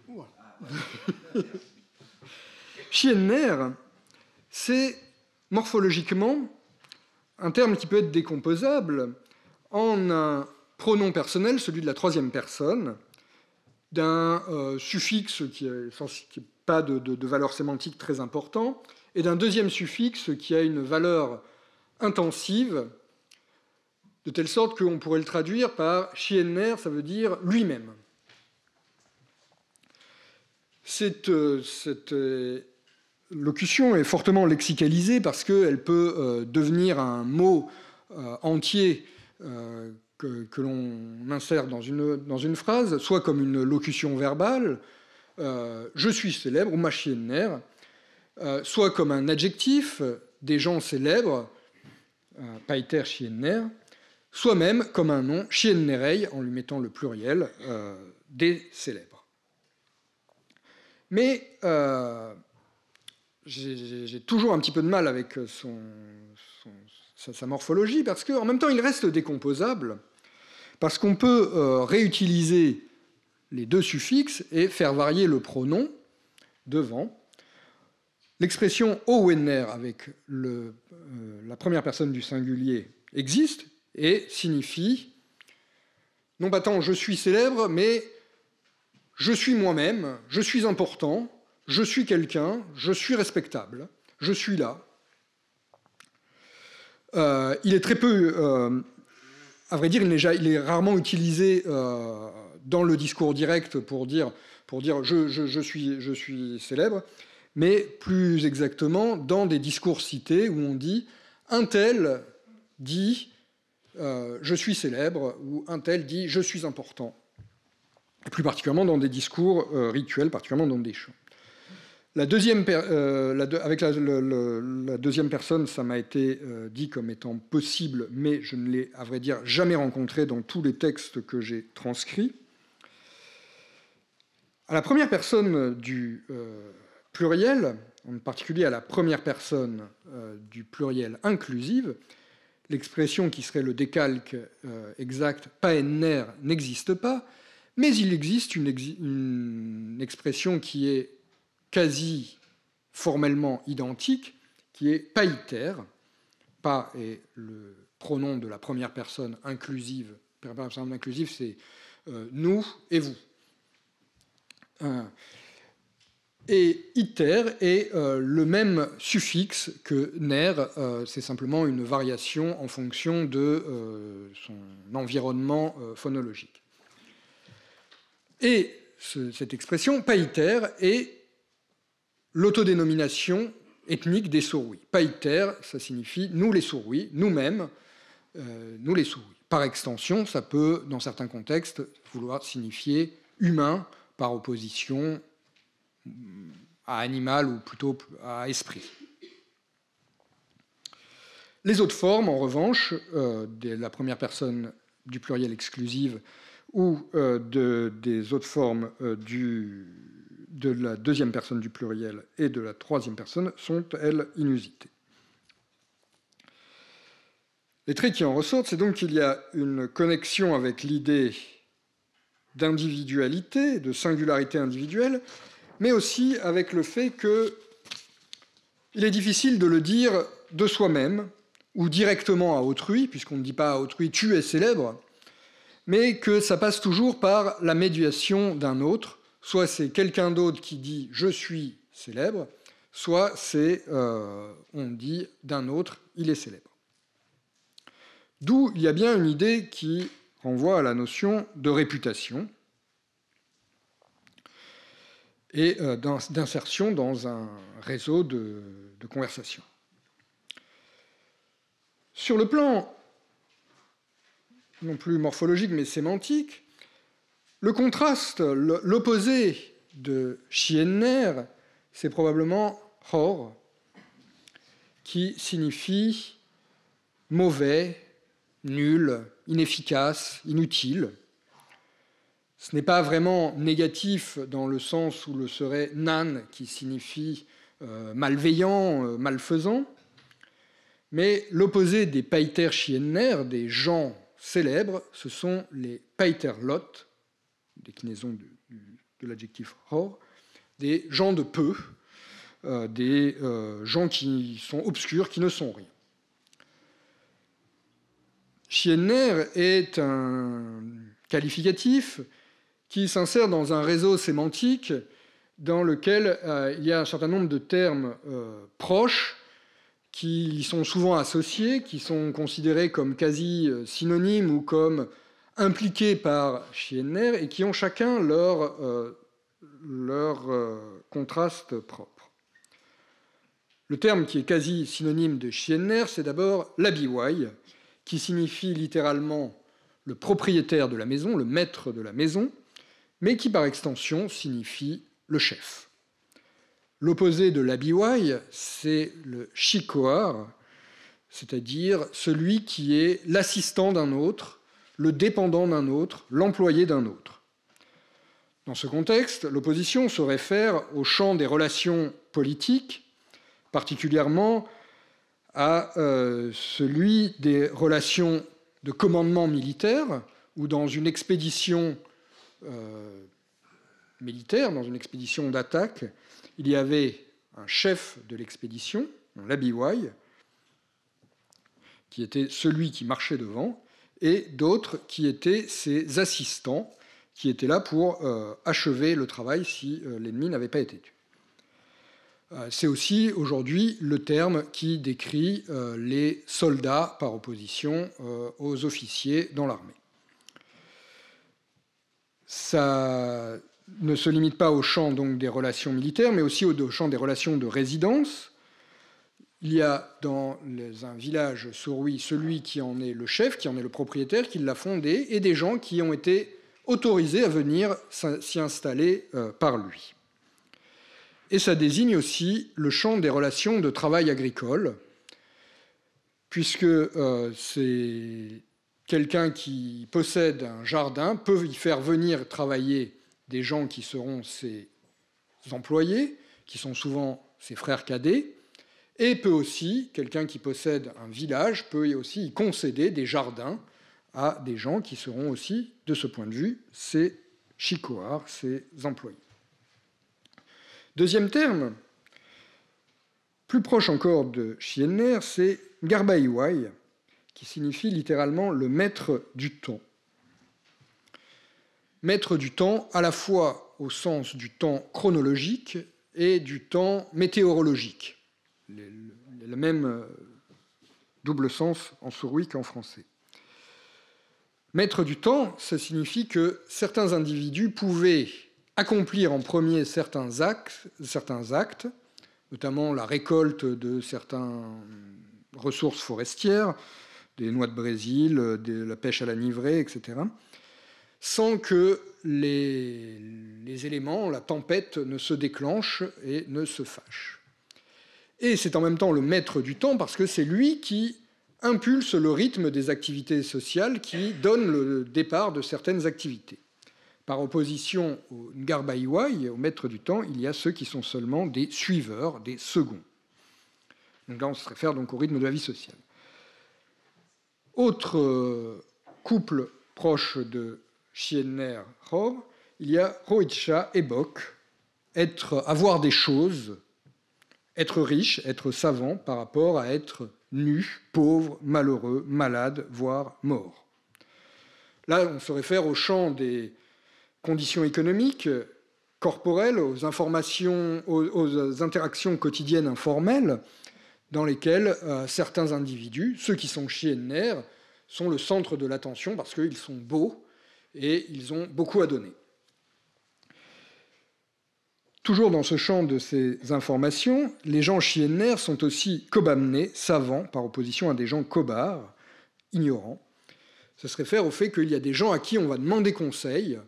Voilà. Schienner, c'est morphologiquement un terme qui peut être décomposable en un pronom personnel, celui de la troisième personne, d'un suffixe qui n'a pas de valeur sémantique très important, et d'un deuxième suffixe qui a une valeur intensive, de telle sorte qu'on pourrait le traduire par Schienner, ça veut dire lui-même. Cette locution est fortement lexicalisée parce qu'elle peut devenir un mot entier que l'on insère dans une phrase, soit comme une locution verbale, je suis célèbre, ou ma Schienner, soit comme un adjectif, des gens célèbres, Peiter Schienner, soit même comme un nom, Schiennerei, en lui mettant le pluriel, des célèbres. Mais j'ai toujours un petit peu de mal avec sa morphologie, parce qu'en même temps, il reste décomposable, parce qu'on peut réutiliser les deux suffixes et faire varier le pronom devant. L'expression Owenner avec la première personne du singulier existe et signifie non pas tant je suis célèbre, mais je suis moi-même, je suis important, je suis quelqu'un, je suis respectable, je suis là. Il est très peu, à vrai dire, il est rarement utilisé dans le discours direct pour dire je suis célèbre, mais plus exactement dans des discours cités où on dit un tel dit je suis célèbre ou un tel dit je suis important. Et plus particulièrement dans des discours rituels, particulièrement dans des chants. Avec la deuxième personne, ça m'a été dit comme étant possible, mais je ne l'ai, à vrai dire, jamais rencontré dans tous les textes que j'ai transcrits. À la première personne du pluriel, en particulier à la première personne du pluriel inclusive, l'expression qui serait le décalque exact paenner n'existe pas, mais il existe une expression qui est quasi formellement identique, qui est païter. Pa est le pronom de la première personne inclusive. La première personne inclusive, c'est nous et vous. Et iter est le même suffixe que ner, c'est simplement une variation en fonction de son environnement phonologique. Et cette expression, païter, est l'autodénomination ethnique des Surouis. Païter, ça signifie nous les Surouis, nous-mêmes, nous les Surouis. Par extension, ça peut, dans certains contextes, vouloir signifier humain par opposition à animal ou plutôt à esprit. Les autres formes, en revanche, de la première personne du pluriel exclusive ou des autres formes de la deuxième personne du pluriel et de la troisième personne sont, elles, inusitées. Les traits qui en ressortent, c'est donc qu'il y a une connexion avec l'idée d'individualité, de singularité individuelle, mais aussi avec le fait qu'il est difficile de le dire de soi-même ou directement à autrui, puisqu'on ne dit pas à autrui « tu es célèbre », mais que ça passe toujours par la médiation d'un autre. Soit c'est quelqu'un d'autre qui dit « je suis célèbre », soit c'est on dit d'un autre « il est célèbre ». D'où il y a bien une idée qui renvoie à la notion de réputation et d'insertion dans un réseau de conversation. Sur le plan non plus morphologique mais sémantique, le contraste, l'opposé de Schienner, c'est probablement Hor, qui signifie mauvais, nul, inefficace, inutile. Ce n'est pas vraiment négatif dans le sens où le serait nan, qui signifie malveillant, malfaisant, mais l'opposé des Peiter Schienner, des gens célèbres, ce sont les Peiterlot, déclinaison de l'adjectif Hor, des gens de peu, des gens qui sont obscurs, qui ne sont rien. Schiedner est un qualificatif qui s'insère dans un réseau sémantique dans lequel il y a un certain nombre de termes proches qui y sont souvent associés, qui sont considérés comme quasi synonymes ou comme impliqués par Schiedner et qui ont chacun leur contraste propre. Le terme qui est quasi synonyme de Schiedner, c'est d'abord l'abiwai, qui signifie littéralement le propriétaire de la maison, le maître de la maison, mais qui par extension signifie le chef. L'opposé de l'abiwai, c'est le shikoar, c'est-à-dire celui qui est l'assistant d'un autre, le dépendant d'un autre, l'employé d'un autre. Dans ce contexte, l'opposition se réfère au champ des relations politiques, particulièrement à celui des relations de commandement militaire, où dans une expédition militaire, dans une expédition d'attaque, il y avait un chef de l'expédition, l'abiwai, qui était celui qui marchait devant, et d'autres qui étaient ses assistants, qui étaient là pour achever le travail si l'ennemi n'avait pas été tué. C'est aussi aujourd'hui le terme qui décrit les soldats par opposition aux officiers dans l'armée. Ça ne se limite pas au champ donc, des relations militaires, mais aussi au champ des relations de résidence. Il y a dans un village Surui celui qui en est le chef, qui en est le propriétaire, qui l'a fondé, et des gens qui ont été autorisés à venir s'y installer par lui. Et ça désigne aussi le champ des relations de travail agricole, puisque c'est quelqu'un qui possède un jardin peut y faire venir travailler des gens qui seront ses employés, qui sont souvent ses frères cadets, et peut aussi, quelqu'un qui possède un village, peut aussi y concéder des jardins à des gens qui seront aussi, de ce point de vue, ses shikoars, ses employés. Deuxième terme, plus proche encore de Schiedner, c'est garbaiwai, qui signifie littéralement le maître du temps. Maître du temps à la fois au sens du temps chronologique et du temps météorologique. Le même double sens en surui qu'en français. Maître du temps, ça signifie que certains individus pouvaient accomplir en premier certains actes, notamment la récolte de certaines ressources forestières, des noix de Brésil, de la pêche à la nivrée, etc., sans que les éléments, la tempête, ne se déclenchent et ne se fâchent. Et c'est en même temps le maître du temps parce que c'est lui qui impulse le rythme des activités sociales, qui donne le départ de certaines activités. Par opposition au garbaiwai, au maître du temps, il y a ceux qui sont seulement des suiveurs, des seconds. Donc là, on se réfère donc au rythme de la vie sociale. Autre couple proche de Schiedner-Rohr, il y a Roitscha et Bock, avoir des choses, être riche, être savant par rapport à être nu, pauvre, malheureux, malade, voire mort. Là, on se réfère au champ des conditions économiques, corporelles, aux informations, aux interactions quotidiennes informelles, dans lesquelles certains individus, ceux qui sont Schiedner, sont le centre de l'attention parce qu'ils sont beaux et ils ont beaucoup à donner. Toujours dans ce champ de ces informations, les gens Schiedner sont aussi kobamné, savants, par opposition à des gens kobar, ignorants. Ça se réfère au fait qu'il y a des gens à qui on va demander conseil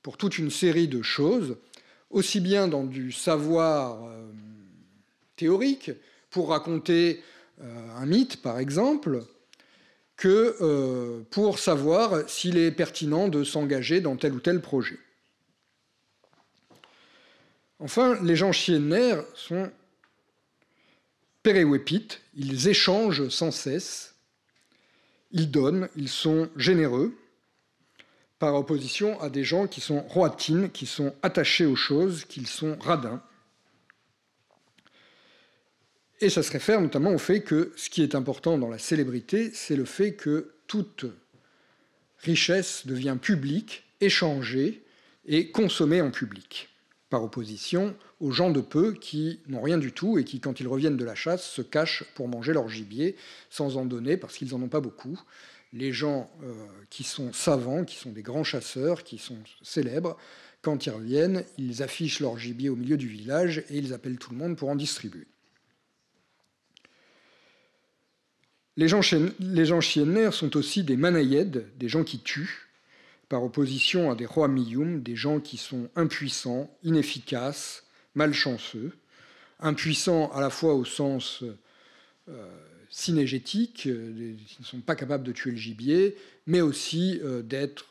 pour toute une série de choses, aussi bien dans du savoir théorique, pour raconter un mythe, par exemple, que pour savoir s'il est pertinent de s'engager dans tel ou tel projet. Enfin, les gens Schiedner sont perewepit, ils échangent sans cesse, ils donnent, ils sont généreux, par opposition à des gens qui sont rohatines, qui sont attachés aux choses, qui sont radins. Et ça se réfère notamment au fait que ce qui est important dans la célébrité, c'est le fait que toute richesse devient publique, échangée et consommée en public, par opposition aux gens de peu qui n'ont rien du tout et qui, quand ils reviennent de la chasse, se cachent pour manger leur gibier sans en donner parce qu'ils n'en ont pas beaucoup. Les gens qui sont savants, qui sont des grands chasseurs, qui sont célèbres, quand ils reviennent, ils affichent leur gibier au milieu du village et ils appellent tout le monde pour en distribuer. Les gens chiennaires sont aussi des manayèdes, des gens qui tuent, par opposition à des rois miyum, des gens qui sont impuissants, inefficaces, malchanceux, impuissants à la fois au sens synégétique, qui ne sont pas capables de tuer le gibier, mais aussi d'être,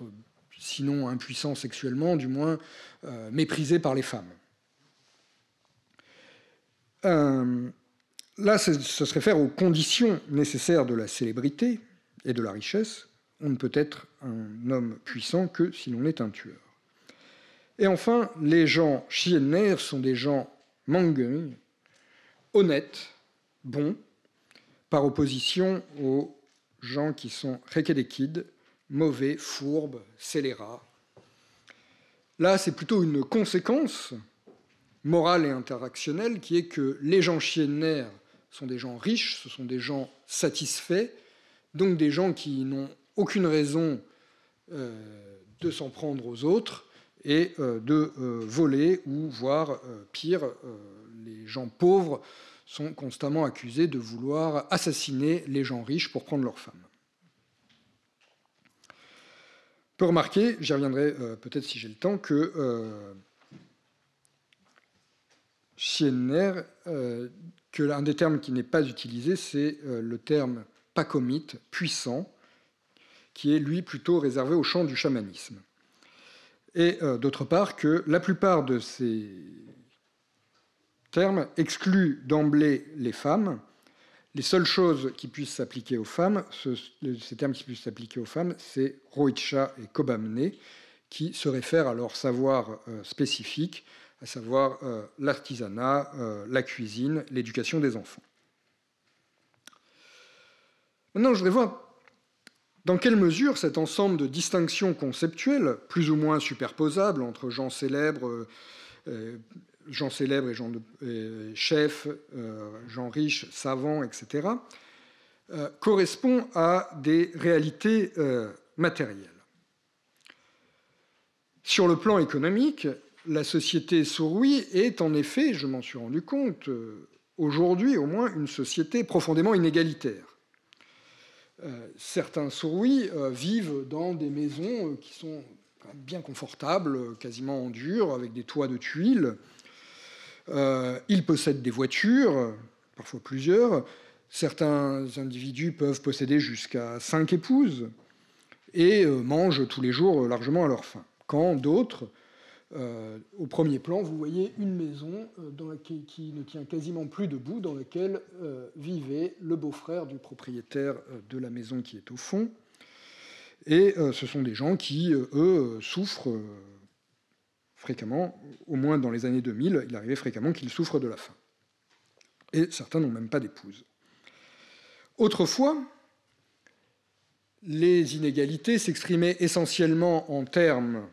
sinon impuissants sexuellement, du moins méprisés par les femmes. Là, ça se réfère aux conditions nécessaires de la célébrité et de la richesse. On ne peut être un homme puissant que si l'on est un tueur. Et enfin, les gens chiennaires sont des gens mangung, honnêtes, bons, par opposition aux gens qui sont rekedekid, mauvais, fourbes, scélérats. Là, c'est plutôt une conséquence morale et interactionnelle qui est que les gens chiennaires sont des gens riches, ce sont des gens satisfaits, donc des gens qui n'ont aucune raison de s'en prendre aux autres et de voler ou, voire pire, les gens pauvres sont constamment accusés de vouloir assassiner les gens riches pour prendre leurs femmes. On peut remarquer, j'y reviendrai peut-être si j'ai le temps, que chiennaire, que l'un des termes qui n'est pas utilisé, c'est le terme pakomite, puissant, qui est lui plutôt réservé au champ du chamanisme. Et d'autre part que la plupart de ces termes excluent d'emblée les femmes. Les seules choses qui puissent s'appliquer aux femmes, ces termes qui puissent s'appliquer aux femmes, c'est roicha et kobamne, qui se réfèrent à leur savoir spécifique, à savoir l'artisanat, la cuisine, l'éducation des enfants. Maintenant, je voudrais voir dans quelle mesure cet ensemble de distinctions conceptuelles, plus ou moins superposables entre gens célèbres et chefs, gens riches, savants, etc., correspond à des réalités matérielles. Sur le plan économique, la société Surui est en effet, je m'en suis rendu compte, aujourd'hui au moins une société profondément inégalitaire. Certains Surui vivent dans des maisons qui sont bien confortables, quasiment en dur, avec des toits de tuiles. Ils possèdent des voitures, parfois plusieurs. Certains individus peuvent posséder jusqu'à 5 épouses et mangent tous les jours largement à leur faim. Quand d'autres, au premier plan, vous voyez une maison qui ne tient quasiment plus debout, dans laquelle vivait le beau-frère du propriétaire de la maison qui est au fond. Et ce sont des gens qui, eux, souffrent fréquemment, au moins dans les années 2000, il arrivait fréquemment qu'ils souffrent de la faim. Et certains n'ont même pas d'épouse. Autrefois, les inégalités s'exprimaient essentiellement en termes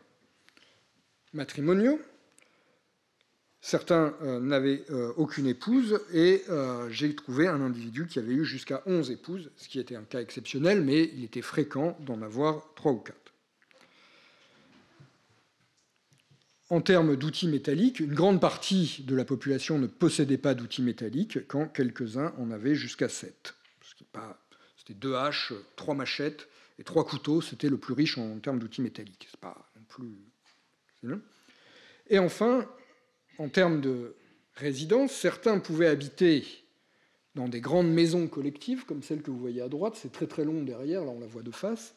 matrimoniaux. Certains n'avaient aucune épouse, et j'ai trouvé un individu qui avait eu jusqu'à 11 épouses, ce qui était un cas exceptionnel, mais il était fréquent d'en avoir 3 ou 4. En termes d'outils métalliques, une grande partie de la population ne possédait pas d'outils métalliques, quand quelques-uns en avaient jusqu'à 7. C'était 2 haches, 3 machettes et 3 couteaux, c'était le plus riche en termes d'outils métalliques. C'est pas non plus... Et enfin, en termes de résidence, certains pouvaient habiter dans des grandes maisons collectives, comme celle que vous voyez à droite, c'est très très long derrière, là on la voit de face,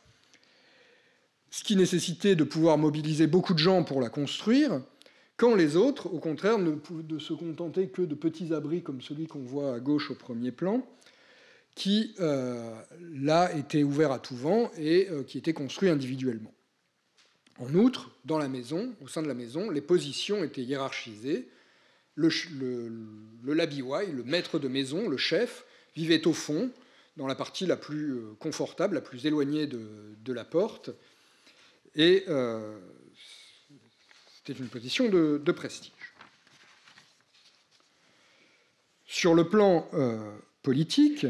ce qui nécessitait de pouvoir mobiliser beaucoup de gens pour la construire, quand les autres, au contraire, ne se contentaient que de petits abris comme celui qu'on voit à gauche au premier plan, qui, là, étaient ouverts à tout vent et qui étaient construits individuellement. En outre, dans la maison, au sein de la maison, les positions étaient hiérarchisées. Le labiwai, le maître de maison, le chef, vivait au fond, dans la partie la plus confortable, la plus éloignée de la porte, et c'était une position de prestige. Sur le plan politique,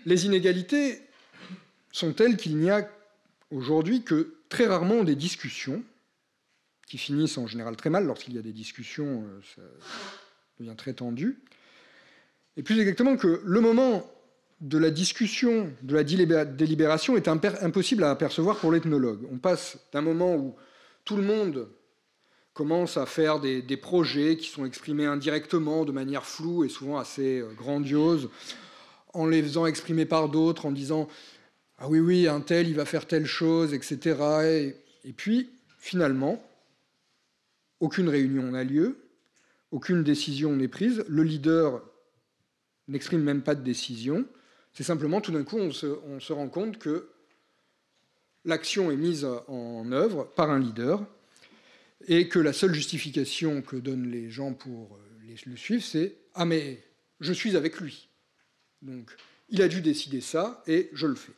les inégalités sont telles qu'il n'y a aujourd'hui que très rarement des discussions, qui finissent en général très mal. Lorsqu'il y a des discussions, ça devient très tendu. Et plus exactement que le moment de la discussion, de la délibération, est impossible à apercevoir pour l'ethnologue. On passe d'un moment où tout le monde commence à faire des projets qui sont exprimés indirectement, de manière floue et souvent assez grandiose, en les faisant exprimer par d'autres, en disant « Ah oui, un tel, il va faire telle chose, etc. » Et puis, finalement, aucune réunion n'a lieu, aucune décision n'est prise, le leader n'exprime même pas de décision. C'est simplement, tout d'un coup, on se rend compte que l'action est mise en œuvre par un leader et que la seule justification que donnent les gens pour le suivre, c'est « Ah, mais je suis avec lui. Donc, il a dû décider ça et je le fais. »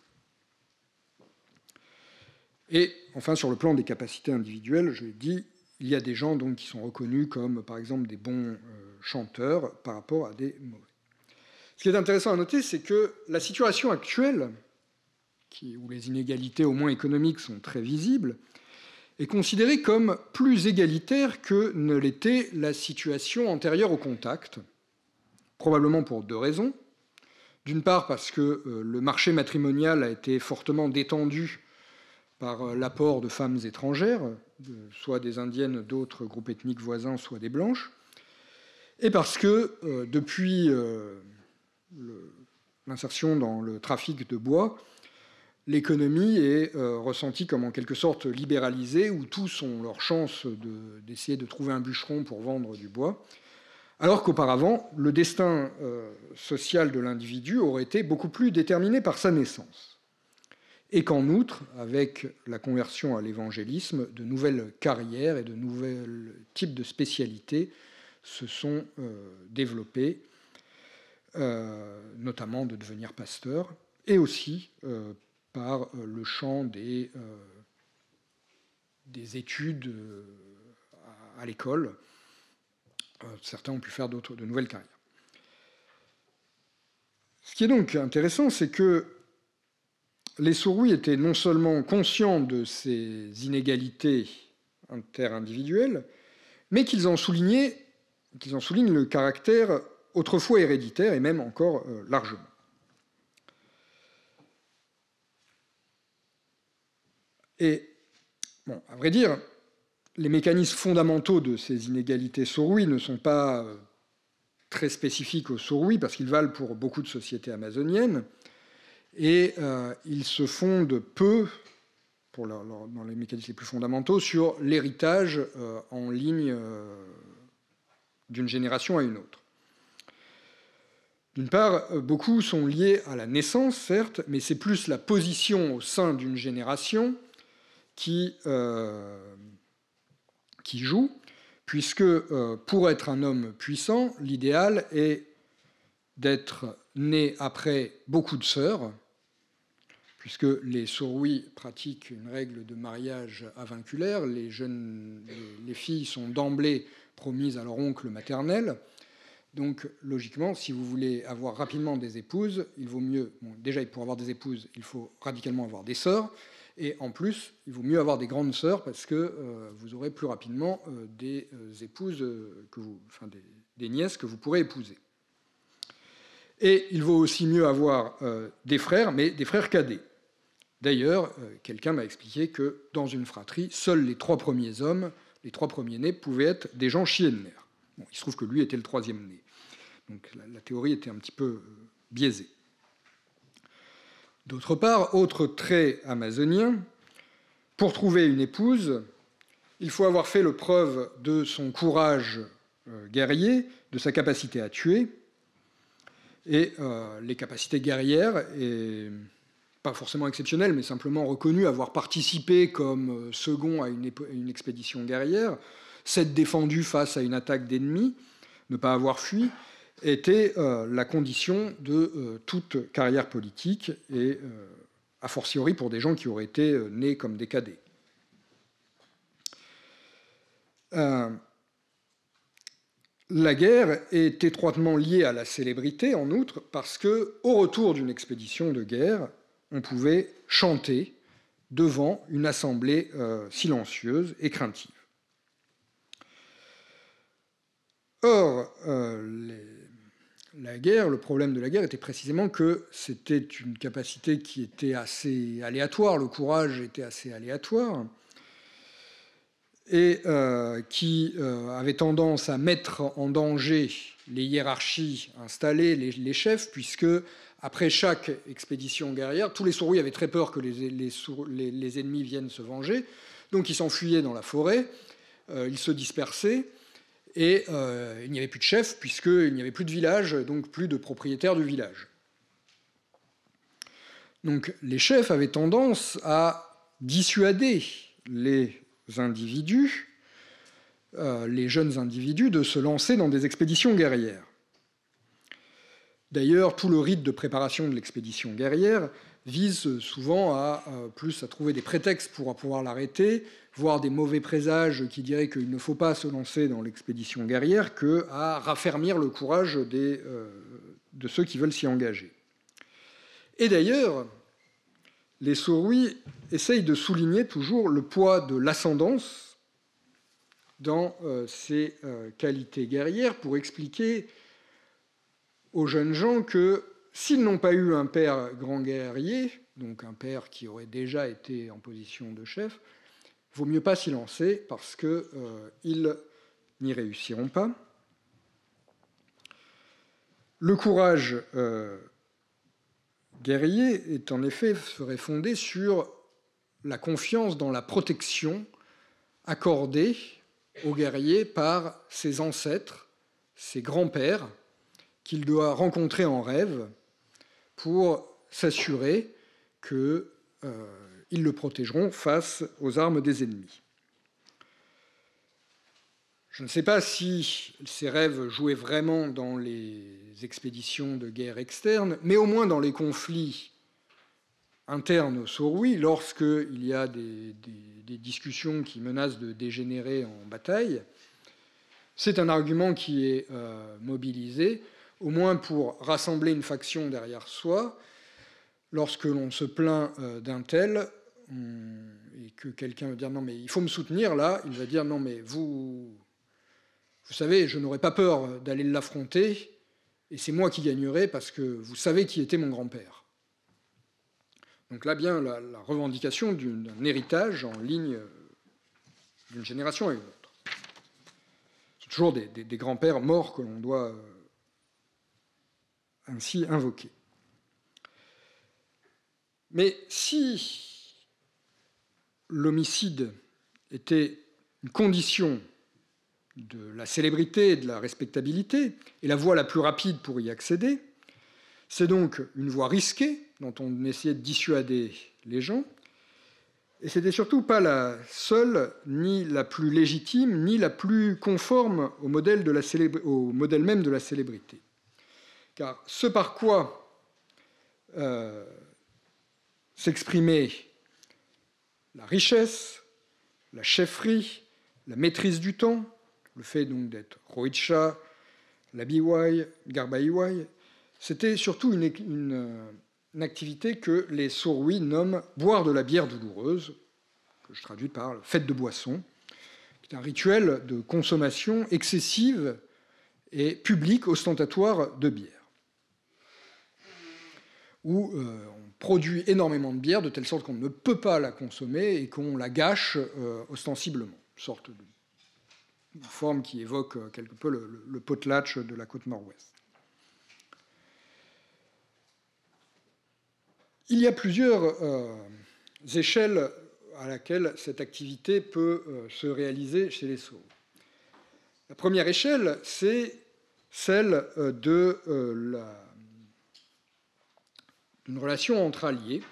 Et enfin, sur le plan des capacités individuelles, je l'ai dit, il y a des gens donc, qui sont reconnus comme, par exemple, des bons chanteurs par rapport à des mauvais. Ce qui est intéressant à noter, c'est que la situation actuelle, où les inégalités, au moins économiques, sont très visibles, est considérée comme plus égalitaire que ne l'était la situation antérieure au contact, probablement pour deux raisons. D'une part, parce que le marché matrimonial a été fortement détendu par l'apport de femmes étrangères, soit des indiennes d'autres groupes ethniques voisins, soit des blanches, et parce que depuis l'insertion dans le trafic de bois, l'économie est ressentie comme en quelque sorte libéralisée, où tous ont leur chance d'essayer de trouver un bûcheron pour vendre du bois, alors qu'auparavant, le destin social de l'individu aurait été beaucoup plus déterminé par sa naissance. Et qu'en outre, avec la conversion à l'évangélisme, de nouvelles carrières et de nouveaux types de spécialités se sont développées, notamment de devenir pasteur, et aussi par le champ des études à l'école. Certains ont pu faire de nouvelles carrières. Ce qui est donc intéressant, c'est que les Soroui étaient non seulement conscients de ces inégalités interindividuelles, mais qu'ils en soulignent le caractère autrefois héréditaire et même encore largement. Et, bon, à vrai dire, les mécanismes fondamentaux de ces inégalités Soroui ne sont pas très spécifiques aux Soroui, parce qu'ils valent pour beaucoup de sociétés amazoniennes, et ils se fondent peu, dans les mécanismes les plus fondamentaux, sur l'héritage en ligne d'une génération à une autre. D'une part, beaucoup sont liés à la naissance, certes, mais c'est plus la position au sein d'une génération qui joue, puisque pour être un homme puissant, l'idéal est d'être né après beaucoup de sœurs, puisque les Soroui pratiquent une règle de mariage avinculaire, les filles sont d'emblée promises à leur oncle maternel. Donc, logiquement, si vous voulez avoir rapidement des épouses, il vaut mieux... Bon, déjà, pour avoir des épouses, il faut radicalement avoir des sœurs, et en plus, il vaut mieux avoir des grandes sœurs, parce que vous aurez plus rapidement des épouses, des nièces que vous pourrez épouser. Et il vaut aussi mieux avoir des frères, mais des frères cadets. D'ailleurs, quelqu'un m'a expliqué que dans une fratrie, seuls les 3 premiers hommes, les 3 premiers-nés, pouvaient être des gens chienner. Bon, il se trouve que lui était le 3e né. Donc la théorie était un petit peu biaisée. D'autre part, autre trait amazonien, pour trouver une épouse, il faut avoir fait le preuve de son courage guerrier, de sa capacité à tuer, et les capacités guerrières pas forcément exceptionnel, mais simplement reconnu avoir participé comme second à une expédition guerrière, s'être défendu face à une attaque d'ennemis, ne pas avoir fui, était la condition de toute carrière politique, et a fortiori pour des gens qui auraient été nés comme des cadets. La guerre est étroitement liée à la célébrité, en outre, parce qu'au retour d'une expédition de guerre, on pouvait chanter devant une assemblée silencieuse et craintive. Or, le problème de la guerre était précisément que c'était une capacité qui était assez aléatoire, le courage était assez aléatoire, et qui avait tendance à mettre en danger les hiérarchies installées, les chefs, puisque après chaque expédition guerrière, tous les Sourwis avaient très peur que les ennemis viennent se venger, donc ils s'enfuyaient dans la forêt, ils se dispersaient, et il n'y avait plus de chef, puisqu'il n'y avait plus de village, donc plus de propriétaires du village. Donc les chefs avaient tendance à dissuader les individus, les jeunes individus, de se lancer dans des expéditions guerrières. D'ailleurs, tout le rite de préparation de l'expédition guerrière vise souvent plus à trouver des prétextes pour pouvoir l'arrêter, voire des mauvais présages qui diraient qu'il ne faut pas se lancer dans l'expédition guerrière, qu'à raffermir le courage de ceux qui veulent s'y engager. Et d'ailleurs, les Sourwis essayent de souligner toujours le poids de l'ascendance dans ces qualités guerrières pour expliquer aux jeunes gens que s'ils n'ont pas eu un père grand guerrier, donc un père qui aurait déjà été en position de chef, il vaut mieux pas s'y lancer parce qu'ils n'y réussiront pas. Le courage guerrier est en effet serait fondé sur la confiance dans la protection accordée aux guerriers par ses ancêtres, ses grands-pères, qu'il doit rencontrer en rêve pour s'assurer qu'ils le protégeront face aux armes des ennemis. Je ne sais pas si ces rêves jouaient vraiment dans les expéditions de guerre externes, mais au moins dans les conflits internes aux Sourwis, lorsqu'il y a des discussions qui menacent de dégénérer en bataille, c'est un argument qui est mobilisé, au moins pour rassembler une faction derrière soi. Lorsque l'on se plaint d'un tel, et que quelqu'un veut dire « non mais il faut me soutenir là », il va dire « non mais vous savez, je n'aurais pas peur d'aller l'affronter, et c'est moi qui gagnerai parce que vous savez qui était mon grand-père ». Donc là, bien la revendication d'un héritage en ligne d'une génération à une autre. C'est toujours des grands-pères morts que l'on doit ainsi invoquer. Mais si l'homicide était une condition de la célébrité et de la respectabilité, et la voie la plus rapide pour y accéder, c'est donc une voie risquée dont on essayait de dissuader les gens, et c'était surtout pas la seule, ni la plus légitime, ni la plus conforme au modèle même de la célébrité. Car ce par quoi s'exprimait la richesse, la chefferie, la maîtrise du temps, le fait donc d'être Roicha, Labiwai, Garbaiwai, c'était surtout une activité que les Sourwis nomment boire de la bière douloureuse, que je traduis par fête de boisson, qui est un rituel de consommation excessive et publique ostentatoire de bière, où on produit énormément de bière de telle sorte qu'on ne peut pas la consommer et qu'on la gâche ostensiblement, une sorte de forme qui évoque quelque peu le potlatch de la côte nord-ouest. Il y a plusieurs échelles à laquelle cette activité peut se réaliser chez les Sourwis. La première échelle, c'est celle d'une relation entre alliés,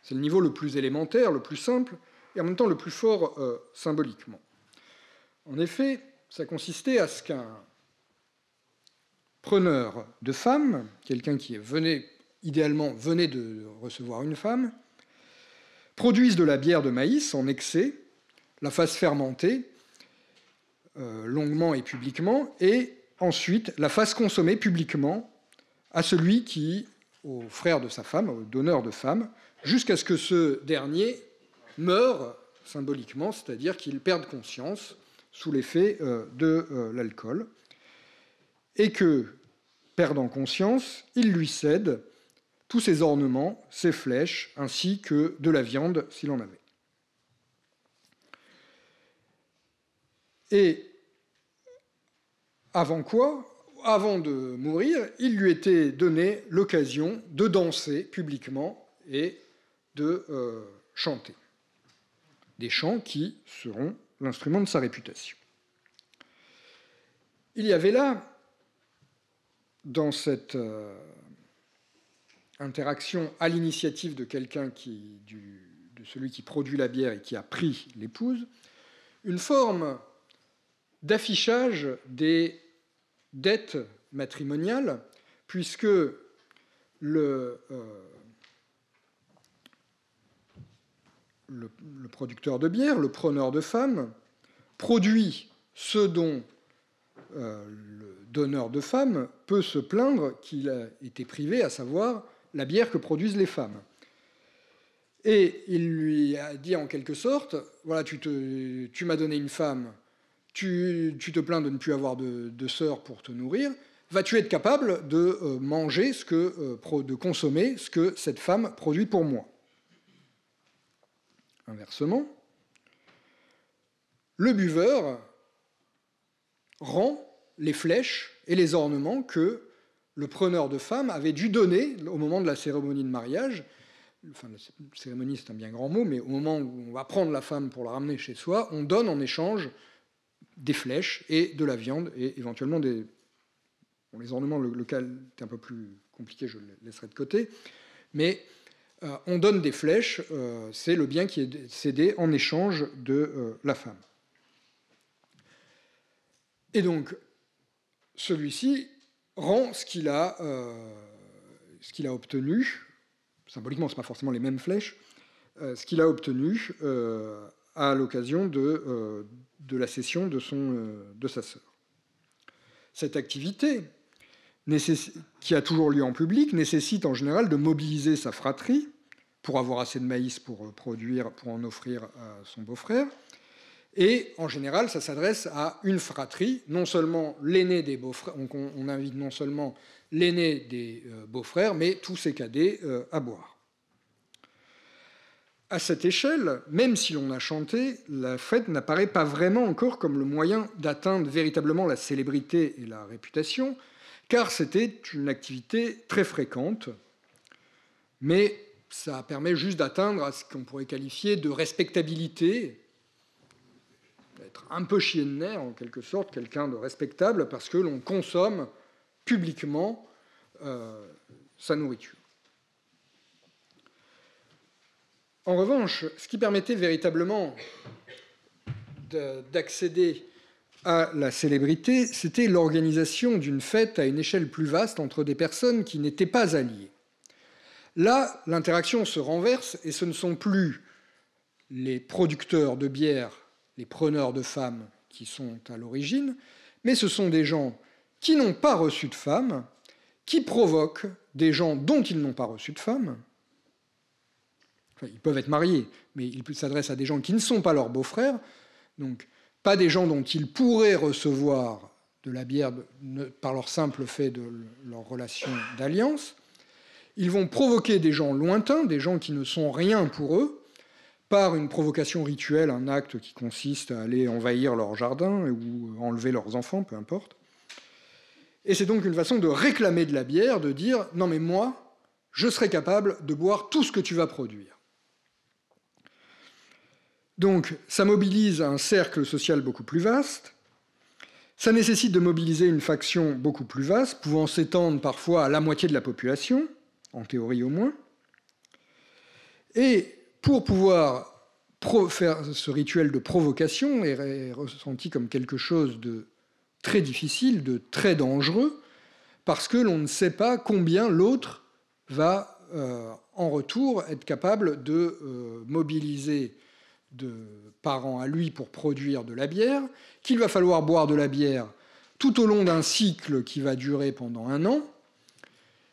C'est le niveau le plus élémentaire, le plus simple, et en même temps le plus fort symboliquement. En effet, ça consistait à ce qu'un preneur de femme, quelqu'un qui idéalement venait de recevoir une femme, produise de la bière de maïs en excès, la fasse fermenter longuement et publiquement, et ensuite la fasse consommer publiquement à celui au frère de sa femme, au donneur de femme, jusqu'à ce que ce dernier meure symboliquement, c'est-à-dire qu'il perde conscience sous l'effet de l'alcool, et que, perdant conscience, il lui cède tous ses ornements, ses flèches, ainsi que de la viande s'il en avait. Et avant quoi ? Avant de mourir, il lui était donné l'occasion de danser publiquement et de chanter. Des chants qui seront l'instrument de sa réputation. Il y avait là, dans cette interaction à l'initiative de quelqu'un de celui qui produit la bière et qui a pris l'épouse, une forme d'affichage des dettes matrimoniales, puisque le producteur de bière, le preneur de femme, produit ce dont le donneur de femme peut se plaindre qu'il a été privé, à savoir la bière que produisent les femmes. Et il lui a dit en quelque sorte, voilà, tu m'as donné une femme, tu te plains de ne plus avoir de sœur pour te nourrir, vas-tu être capable de manger, de consommer ce que cette femme produit pour moi ? Inversement, le buveur rend les flèches et les ornements que le preneur de femme avait dû donner au moment de la cérémonie de mariage. Enfin, la cérémonie, c'est un bien grand mot, mais au moment où on va prendre la femme pour la ramener chez soi, on donne en échange des flèches et de la viande, et éventuellement des... Bon, les ornements, le cas est un peu plus compliqué, je le laisserai de côté, mais on donne des flèches, c'est le bien qui est cédé en échange de la femme. Et donc, celui-ci rend ce qu'il a obtenu, symboliquement, ce n'est pas forcément les mêmes flèches, ce qu'il a obtenu à l'occasion de la cession de sa sœur. Cette activité, qui a toujours lieu en public, nécessite en général de mobiliser sa fratrie pour avoir assez de maïs pour en offrir à son beau-frère. Et en général, ça s'adresse à une fratrie, non seulement l'aîné des beaux-frères, on invite non seulement l'aîné des beaux-frères, mais tous ses cadets à boire. À cette échelle, même si l'on a chanté, la fête n'apparaît pas vraiment encore comme le moyen d'atteindre véritablement la célébrité et la réputation, car c'était une activité très fréquente, mais ça permet juste d'atteindre à ce qu'on pourrait qualifier de respectabilité, d'être un peu chien de nerf, en quelque sorte, quelqu'un de respectable, parce que l'on consomme publiquement sa nourriture. En revanche, ce qui permettait véritablement d'accéder à la célébrité, c'était l'organisation d'une fête à une échelle plus vaste entre des personnes qui n'étaient pas alliées. Là, l'interaction se renverse et ce ne sont plus les producteurs de bière, les preneurs de femmes qui sont à l'origine, mais ce sont des gens qui n'ont pas reçu de femmes, qui provoquent des gens dont ils n'ont pas reçu de femmes. Enfin, ils peuvent être mariés, mais ils s'adressent à des gens qui ne sont pas leurs beaux-frères, donc pas des gens dont ils pourraient recevoir de la bière par leur simple fait de leur relation d'alliance. Ils vont provoquer des gens lointains, des gens qui ne sont rien pour eux, par une provocation rituelle, un acte qui consiste à aller envahir leur jardin ou enlever leurs enfants, peu importe. Et c'est donc une façon de réclamer de la bière, de dire « Non mais moi, je serai capable de boire tout ce que tu vas produire ». Donc, ça mobilise un cercle social beaucoup plus vaste, ça nécessite de mobiliser une faction beaucoup plus vaste, pouvant s'étendre parfois à la moitié de la population, en théorie au moins, Et pour pouvoir faire ce rituel de provocation est ressenti comme quelque chose de très difficile, de très dangereux, parce que l'on ne sait pas combien l'autre va en retour être capable de mobiliser de parents à lui pour produire de la bière, qu'il va falloir boire de la bière tout au long d'un cycle qui va durer pendant 1 an,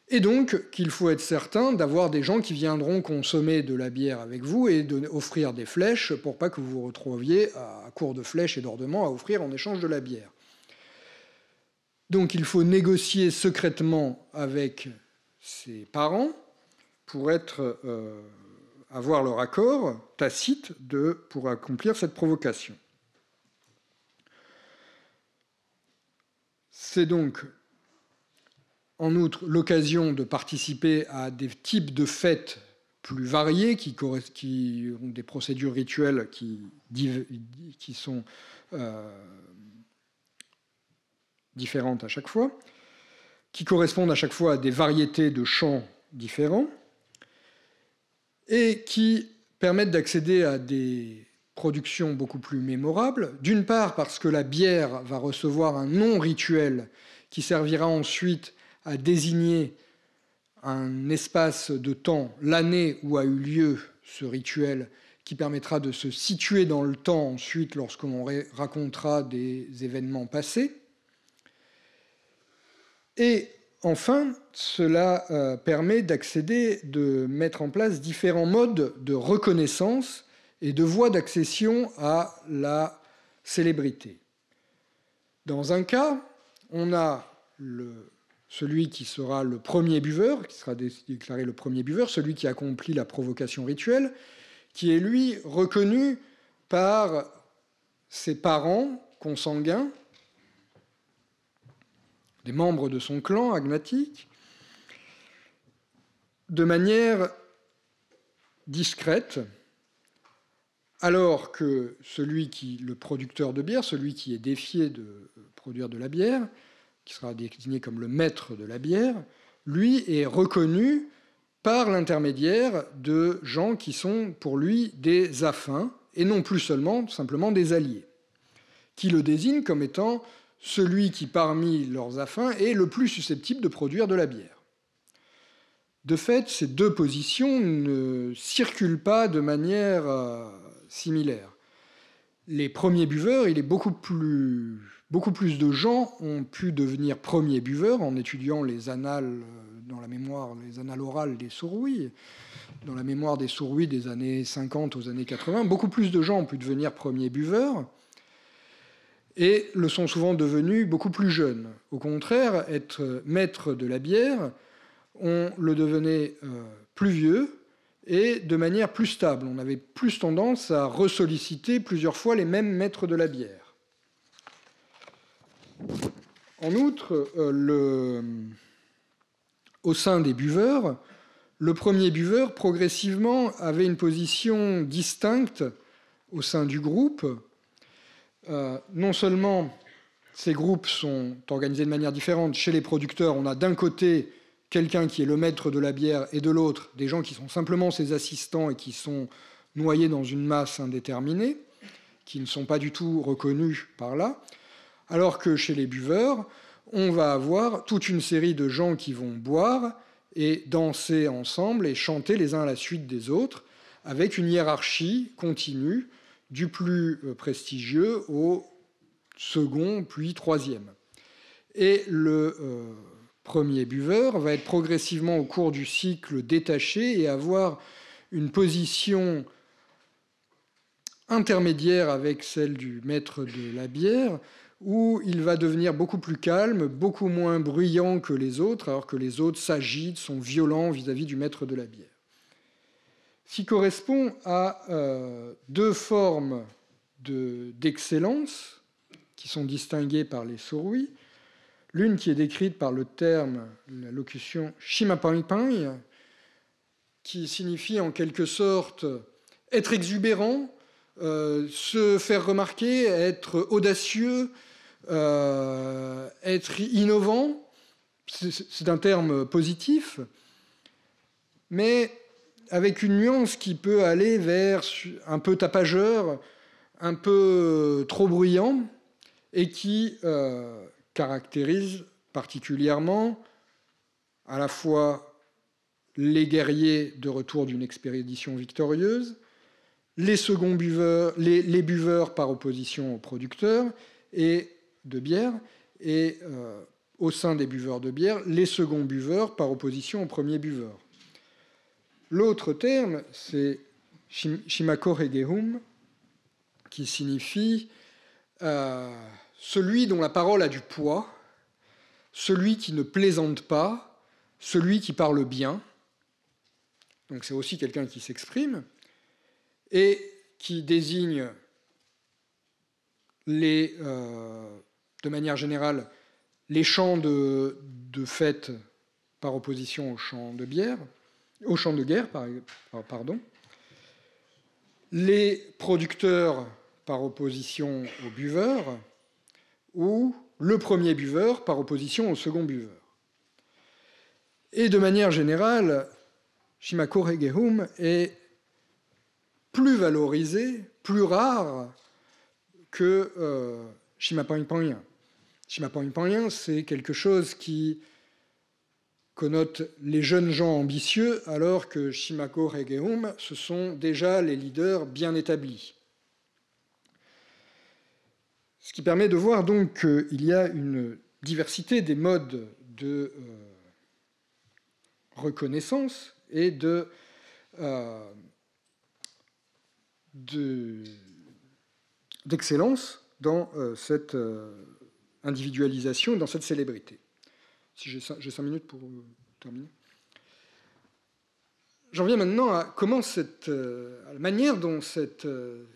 et donc qu'il faut être certain d'avoir des gens qui viendront consommer de la bière avec vous et offrir des flèches pour pas que vous vous retrouviez à court de flèches et d'ordements à offrir en échange de la bière. Donc il faut négocier secrètement avec ses parents pour avoir leur accord tacite pour accomplir cette provocation. C'est donc en outre l'occasion de participer à des types de fêtes plus variées qui ont des procédures rituelles qui sont différentes à chaque fois, qui correspondent à chaque fois à des variétés de chants différents et qui permettent d'accéder à des productions beaucoup plus mémorables, d'une part parce que la bière va recevoir un nom rituel qui servira ensuite à désigner un espace de temps, l'année où a eu lieu ce rituel, qui permettra de se situer dans le temps ensuite lorsque l'on racontera des événements passés. Et enfin, cela permet d'accéder, de mettre en place différents modes de reconnaissance et de voies d'accession à la célébrité. Dans un cas, on a celui qui sera le premier buveur, qui sera déclaré le premier buveur, celui qui accomplit la provocation rituelle, qui est lui reconnu par ses parents consanguins, des membres de son clan agnatique, de manière discrète, alors que le producteur de bière, celui qui est défié de produire de la bière, qui sera désigné comme le maître de la bière, lui est reconnu par l'intermédiaire de gens qui sont pour lui des affins, et non plus simplement des alliés, qui le désignent comme étant celui qui, parmi leurs affins, est le plus susceptible de produire de la bière. De fait, ces deux positions ne circulent pas de manière similaire. Les premiers buveurs, beaucoup plus de gens ont pu devenir premiers buveurs en étudiant les annales dans la mémoire, les annales orales des Sourrouilles, dans la mémoire des Sourrouilles des années 50 aux années 80. Beaucoup plus de gens ont pu devenir premiers buveurs et le sont souvent devenus beaucoup plus jeunes. Au contraire, être maître de la bière, on le devenait plus vieux et de manière plus stable. On avait plus tendance à ressolliciter plusieurs fois les mêmes maîtres de la bière. En outre, au sein des buveurs, le premier buveur, progressivement, avait une position distincte au sein du groupe. Non seulement ces groupes sont organisés de manière différente. Chez les producteurs, on a d'un côté quelqu'un qui est le maître de la bière et de l'autre des gens qui sont simplement ses assistants et qui sont noyés dans une masse indéterminée, qui ne sont pas du tout reconnus par là, alors que chez les buveurs, on va avoir toute une série de gens qui vont boire et danser ensemble et chanter les uns à la suite des autres, avec une hiérarchie continue du plus prestigieux au second, puis troisième. Et le premier buveur va être progressivement au cours du cycle détaché et avoir une position intermédiaire avec celle du maître de la bière, où il va devenir beaucoup plus calme, beaucoup moins bruyant que les autres, alors que les autres s'agitent, sont violents vis-à-vis du maître de la bière. Ce qui correspond à deux formes d'excellence qui sont distinguées par les Sourrouilles. L'une qui est décrite par le terme, la locution shimapangpang, qui signifie en quelque sorte être exubérant, se faire remarquer, être audacieux, être innovant. C'est un terme positif, mais avec une nuance qui peut aller vers un peu tapageur, un peu trop bruyant, et qui caractérise particulièrement à la fois les guerriers de retour d'une expédition victorieuse, les seconds buveurs, les buveurs par opposition aux producteurs et de bière, et au sein des buveurs de bière, les seconds buveurs par opposition aux premiers buveurs. L'autre terme, c'est Shimako Hegehum, qui signifie celui dont la parole a du poids, celui qui ne plaisante pas, celui qui parle bien. Donc c'est aussi quelqu'un qui s'exprime et qui désigne de manière générale les chants de fête par opposition aux chants de bière, aux chants de guerre, pardon. Les producteurs par opposition aux buveurs, ou le premier buveur par opposition au second buveur. Et de manière générale, Shimako Hegehum est plus valorisé, plus rare que Shimapanpanyan. Shimapanpanyan, c'est quelque chose qui connote les jeunes gens ambitieux, alors que Shimako Hegehum, ce sont déjà les leaders bien établis. Ce qui permet de voir donc qu'il y a une diversité des modes de reconnaissance et d'excellence dans cette individualisation, dans cette célébrité. Si j'ai 5 minutes pour terminer. J'en viens maintenant à comment à la manière dont cette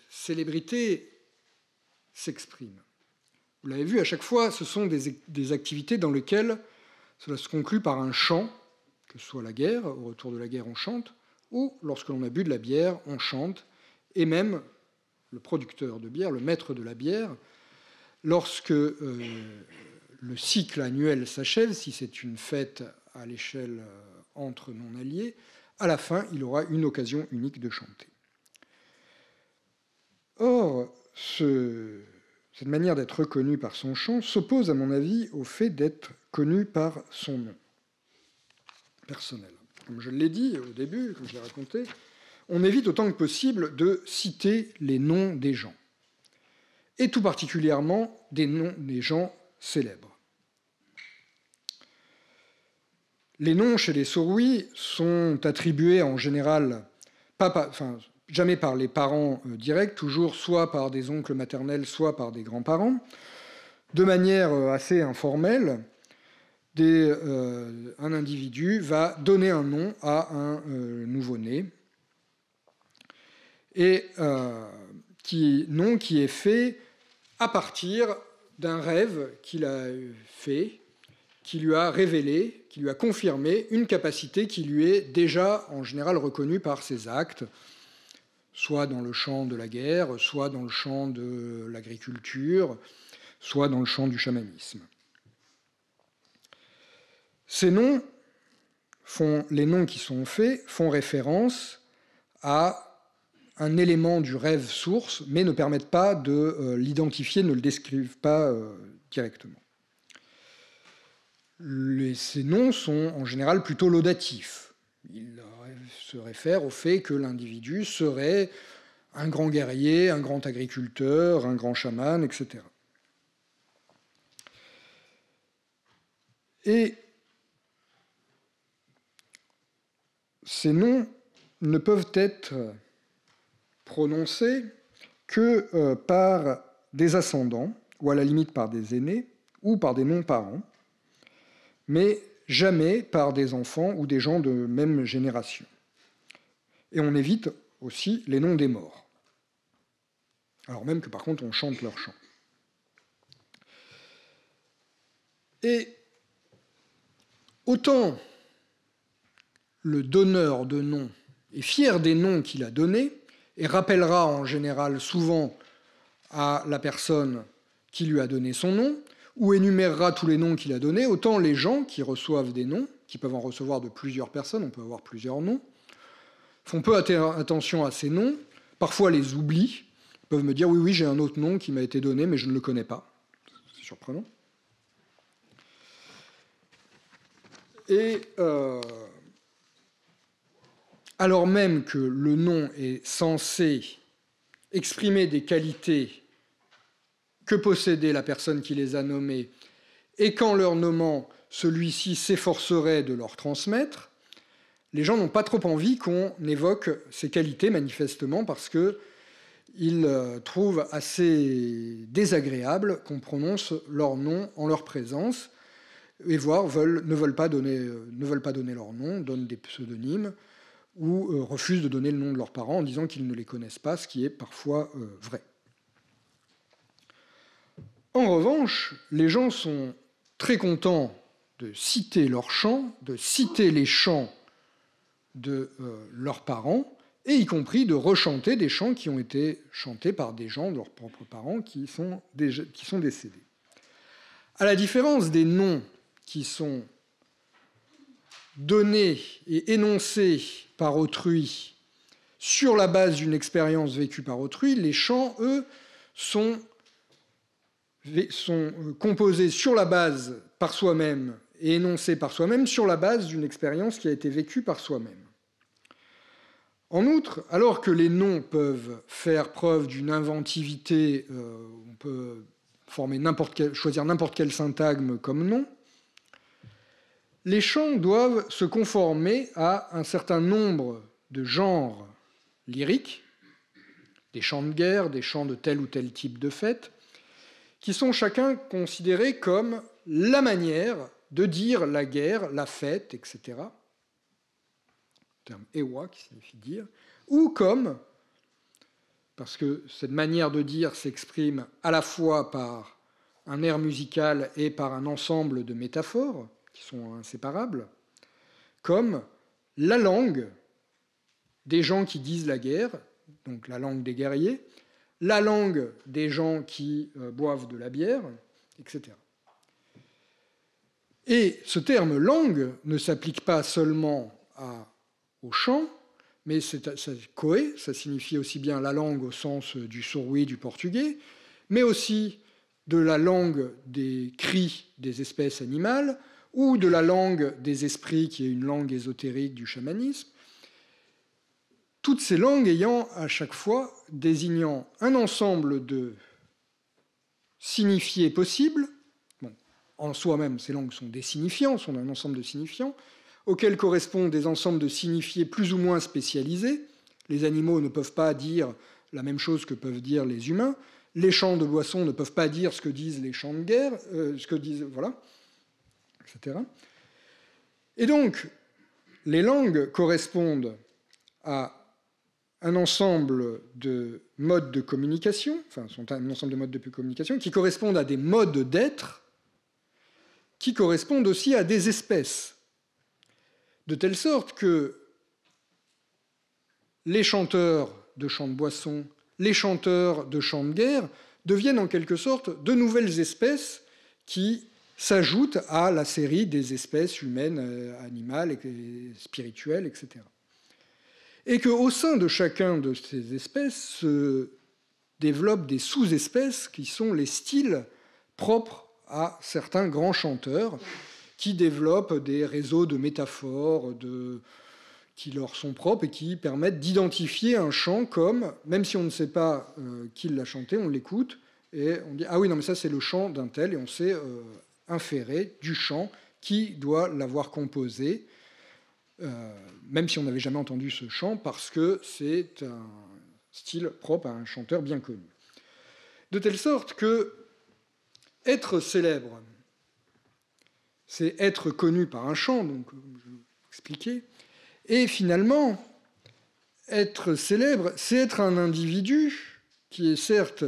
célébrité s'exprime. Vous l'avez vu, à chaque fois, ce sont des activités dans lesquelles cela se conclut par un chant, que ce soit la guerre, au retour de la guerre on chante, ou lorsque l'on a bu de la bière, on chante, et même le producteur de bière, le maître de la bière, lorsque le cycle annuel s'achève, si c'est une fête à l'échelle entre non-alliés, à la fin, il aura une occasion unique de chanter. Or, cette manière d'être reconnu par son chant s'oppose, à mon avis, au fait d'être connu par son nom personnel. Comme je l'ai dit au début, comme je l'ai raconté, on évite autant que possible de citer les noms des gens, et tout particulièrement des noms des gens célèbres. Les noms chez les Sorui sont attribués en général, jamais par les parents directs, toujours soit par des oncles maternels, soit par des grands-parents, de manière assez informelle. Un individu va donner un nom à un nouveau-né, et nom qui est fait à partir d'un rêve qu'il a fait, qui lui a révélé, qui lui a confirmé une capacité qui lui est déjà en général reconnue par ses actes, soit dans le champ de la guerre, soit dans le champ de l'agriculture, soit dans le champ du chamanisme. Ces noms, les noms qui sont faits, font référence à un élément du rêve source, mais ne permettent pas de l'identifier, ne le décrivent pas directement. Ces noms sont en général plutôt laudatifs. Ils se réfèrent au fait que l'individu serait un grand guerrier, un grand agriculteur, un grand chaman, etc. Et ces noms ne peuvent être prononcés que par des ascendants, ou à la limite par des aînés, ou par des non-parents, mais jamais par des enfants ou des gens de même génération. Et on évite aussi les noms des morts, alors même que par contre on chante leurs chants. Et autant le donneur de noms est fier des noms qu'il a donnés et rappellera en général souvent à la personne qui lui a donné son nom, ou énumérera tous les noms qu'il a donnés, autant les gens qui reçoivent des noms, qui peuvent en recevoir de plusieurs personnes, on peut avoir plusieurs noms, font peu attention à ces noms, parfois les oublient, ils peuvent me dire oui, oui, j'ai un autre nom qui m'a été donné, mais je ne le connais pas. C'est surprenant. Et alors même que le nom est censé exprimer des qualités que possédait la personne qui les a nommés, et qu'en leur nommant, celui-ci s'efforcerait de leur transmettre, les gens n'ont pas trop envie qu'on évoque ces qualités, manifestement, parce qu'ils trouvent assez désagréable qu'on prononce leur nom en leur présence, et voire ne veulent pas donner leur nom, donnent des pseudonymes, ou refusent de donner le nom de leurs parents en disant qu'ils ne les connaissent pas, ce qui est parfois vrai. En revanche, les gens sont très contents de citer leurs chants, de citer les chants de leurs parents, et y compris de rechanter des chants qui ont été chantés par des gens de leurs propres parents qui sont décédés. À la différence des noms qui sont donnés et énoncés par autrui sur la base d'une expérience vécue par autrui, les chants, eux, sont composés sur la base par soi-même et énoncés par soi-même sur la base d'une expérience qui a été vécue par soi-même. En outre, alors que les noms peuvent faire preuve d'une inventivité, on peut choisir n'importe quel syntagme comme nom, les chants doivent se conformer à un certain nombre de genres lyriques, des chants de guerre, des chants de tel ou tel type de fête, qui sont chacun considérés comme la manière de dire la guerre, la fête, etc. Le terme ewa qui signifie dire, ou comme, parce que cette manière de dire s'exprime à la fois par un air musical et par un ensemble de métaphores qui sont inséparables, comme la langue des gens qui disent la guerre, donc la langue des guerriers, la langue des gens qui boivent de la bière, etc. Et ce terme langue ne s'applique pas seulement au chant, mais c'est koé, ça signifie aussi bien la langue au sens du surwi du portugais, mais aussi de la langue des cris des espèces animales, ou de la langue des esprits, qui est une langue ésotérique du chamanisme. Toutes ces langues ayant à chaque fois désignant un ensemble de signifiés possibles. Bon, en soi-même, ces langues sont des signifiants, sont un ensemble de signifiants, auxquels correspondent des ensembles de signifiés plus ou moins spécialisés. Les animaux ne peuvent pas dire la même chose que peuvent dire les humains. Les chants de boissons ne peuvent pas dire ce que disent les chants de guerre, voilà, etc. Et donc, les langues correspondent à un ensemble de modes de communication, sont un ensemble de modes de communication qui correspondent à des modes d'être, qui correspondent aussi à des espèces, de telle sorte que les chanteurs de chants de boissons, les chanteurs de chants de guerre deviennent en quelque sorte de nouvelles espèces qui s'ajoutent à la série des espèces humaines, animales, spirituelles, etc. Et qu'au sein de chacun de ces espèces se développent des sous-espèces qui sont les styles propres à certains grands chanteurs qui développent des réseaux de métaphores qui leur sont propres et qui permettent d'identifier un chant comme, même si on ne sait pas qui l'a chanté, on l'écoute et on dit « Ah oui, non, mais ça c'est le chant d'un tel » et on sait inférer du chant qui doit l'avoir composé, même si on n'avait jamais entendu ce chant, parce que c'est un style propre à un chanteur bien connu. De telle sorte que être célèbre, c'est être connu par un chant, donc je vais vous expliquer, et finalement, être célèbre, c'est être un individu qui est certes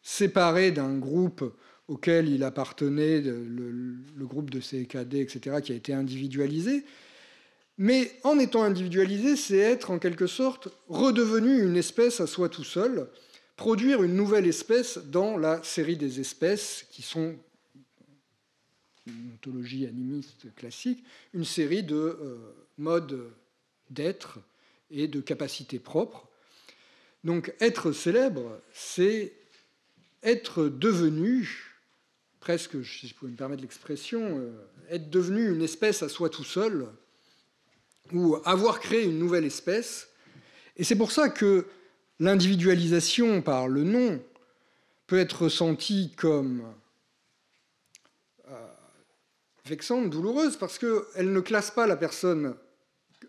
séparé d'un groupe auquel il appartenait, le groupe de CKD, etc., qui a été individualisé, mais en étant individualisé, c'est être en quelque sorte redevenu une espèce à soi tout seul, produire une nouvelle espèce dans la série des espèces qui sont, une ontologie animiste classique, une série de modes d'être et de capacités propres. Donc être célèbre, c'est être devenu, presque, si je pouvais me permettre l'expression, être devenu une espèce à soi tout seul, ou avoir créé une nouvelle espèce. Et c'est pour ça que l'individualisation par le nom peut être ressentie comme vexante, douloureuse, parce qu'elle ne classe pas la personne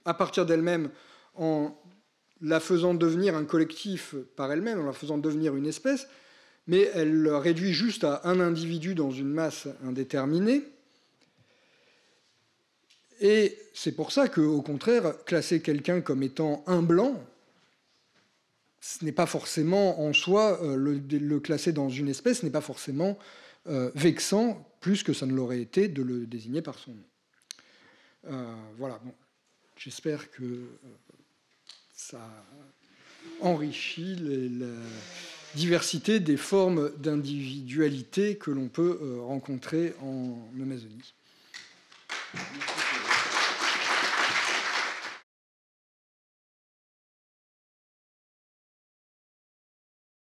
à partir d'elle-même en la faisant devenir un collectif par elle-même, en la faisant devenir une espèce, mais elle le réduit juste à un individu dans une masse indéterminée. Et c'est pour ça qu'au contraire, classer quelqu'un comme étant un blanc, ce n'est pas forcément en soi, le classer dans une espèce n'est pas forcément vexant, plus que ça ne l'aurait été de le désigner par son nom. Voilà, bon. J'espère que ça enrichit la diversité des formes d'individualité que l'on peut rencontrer en Amazonie.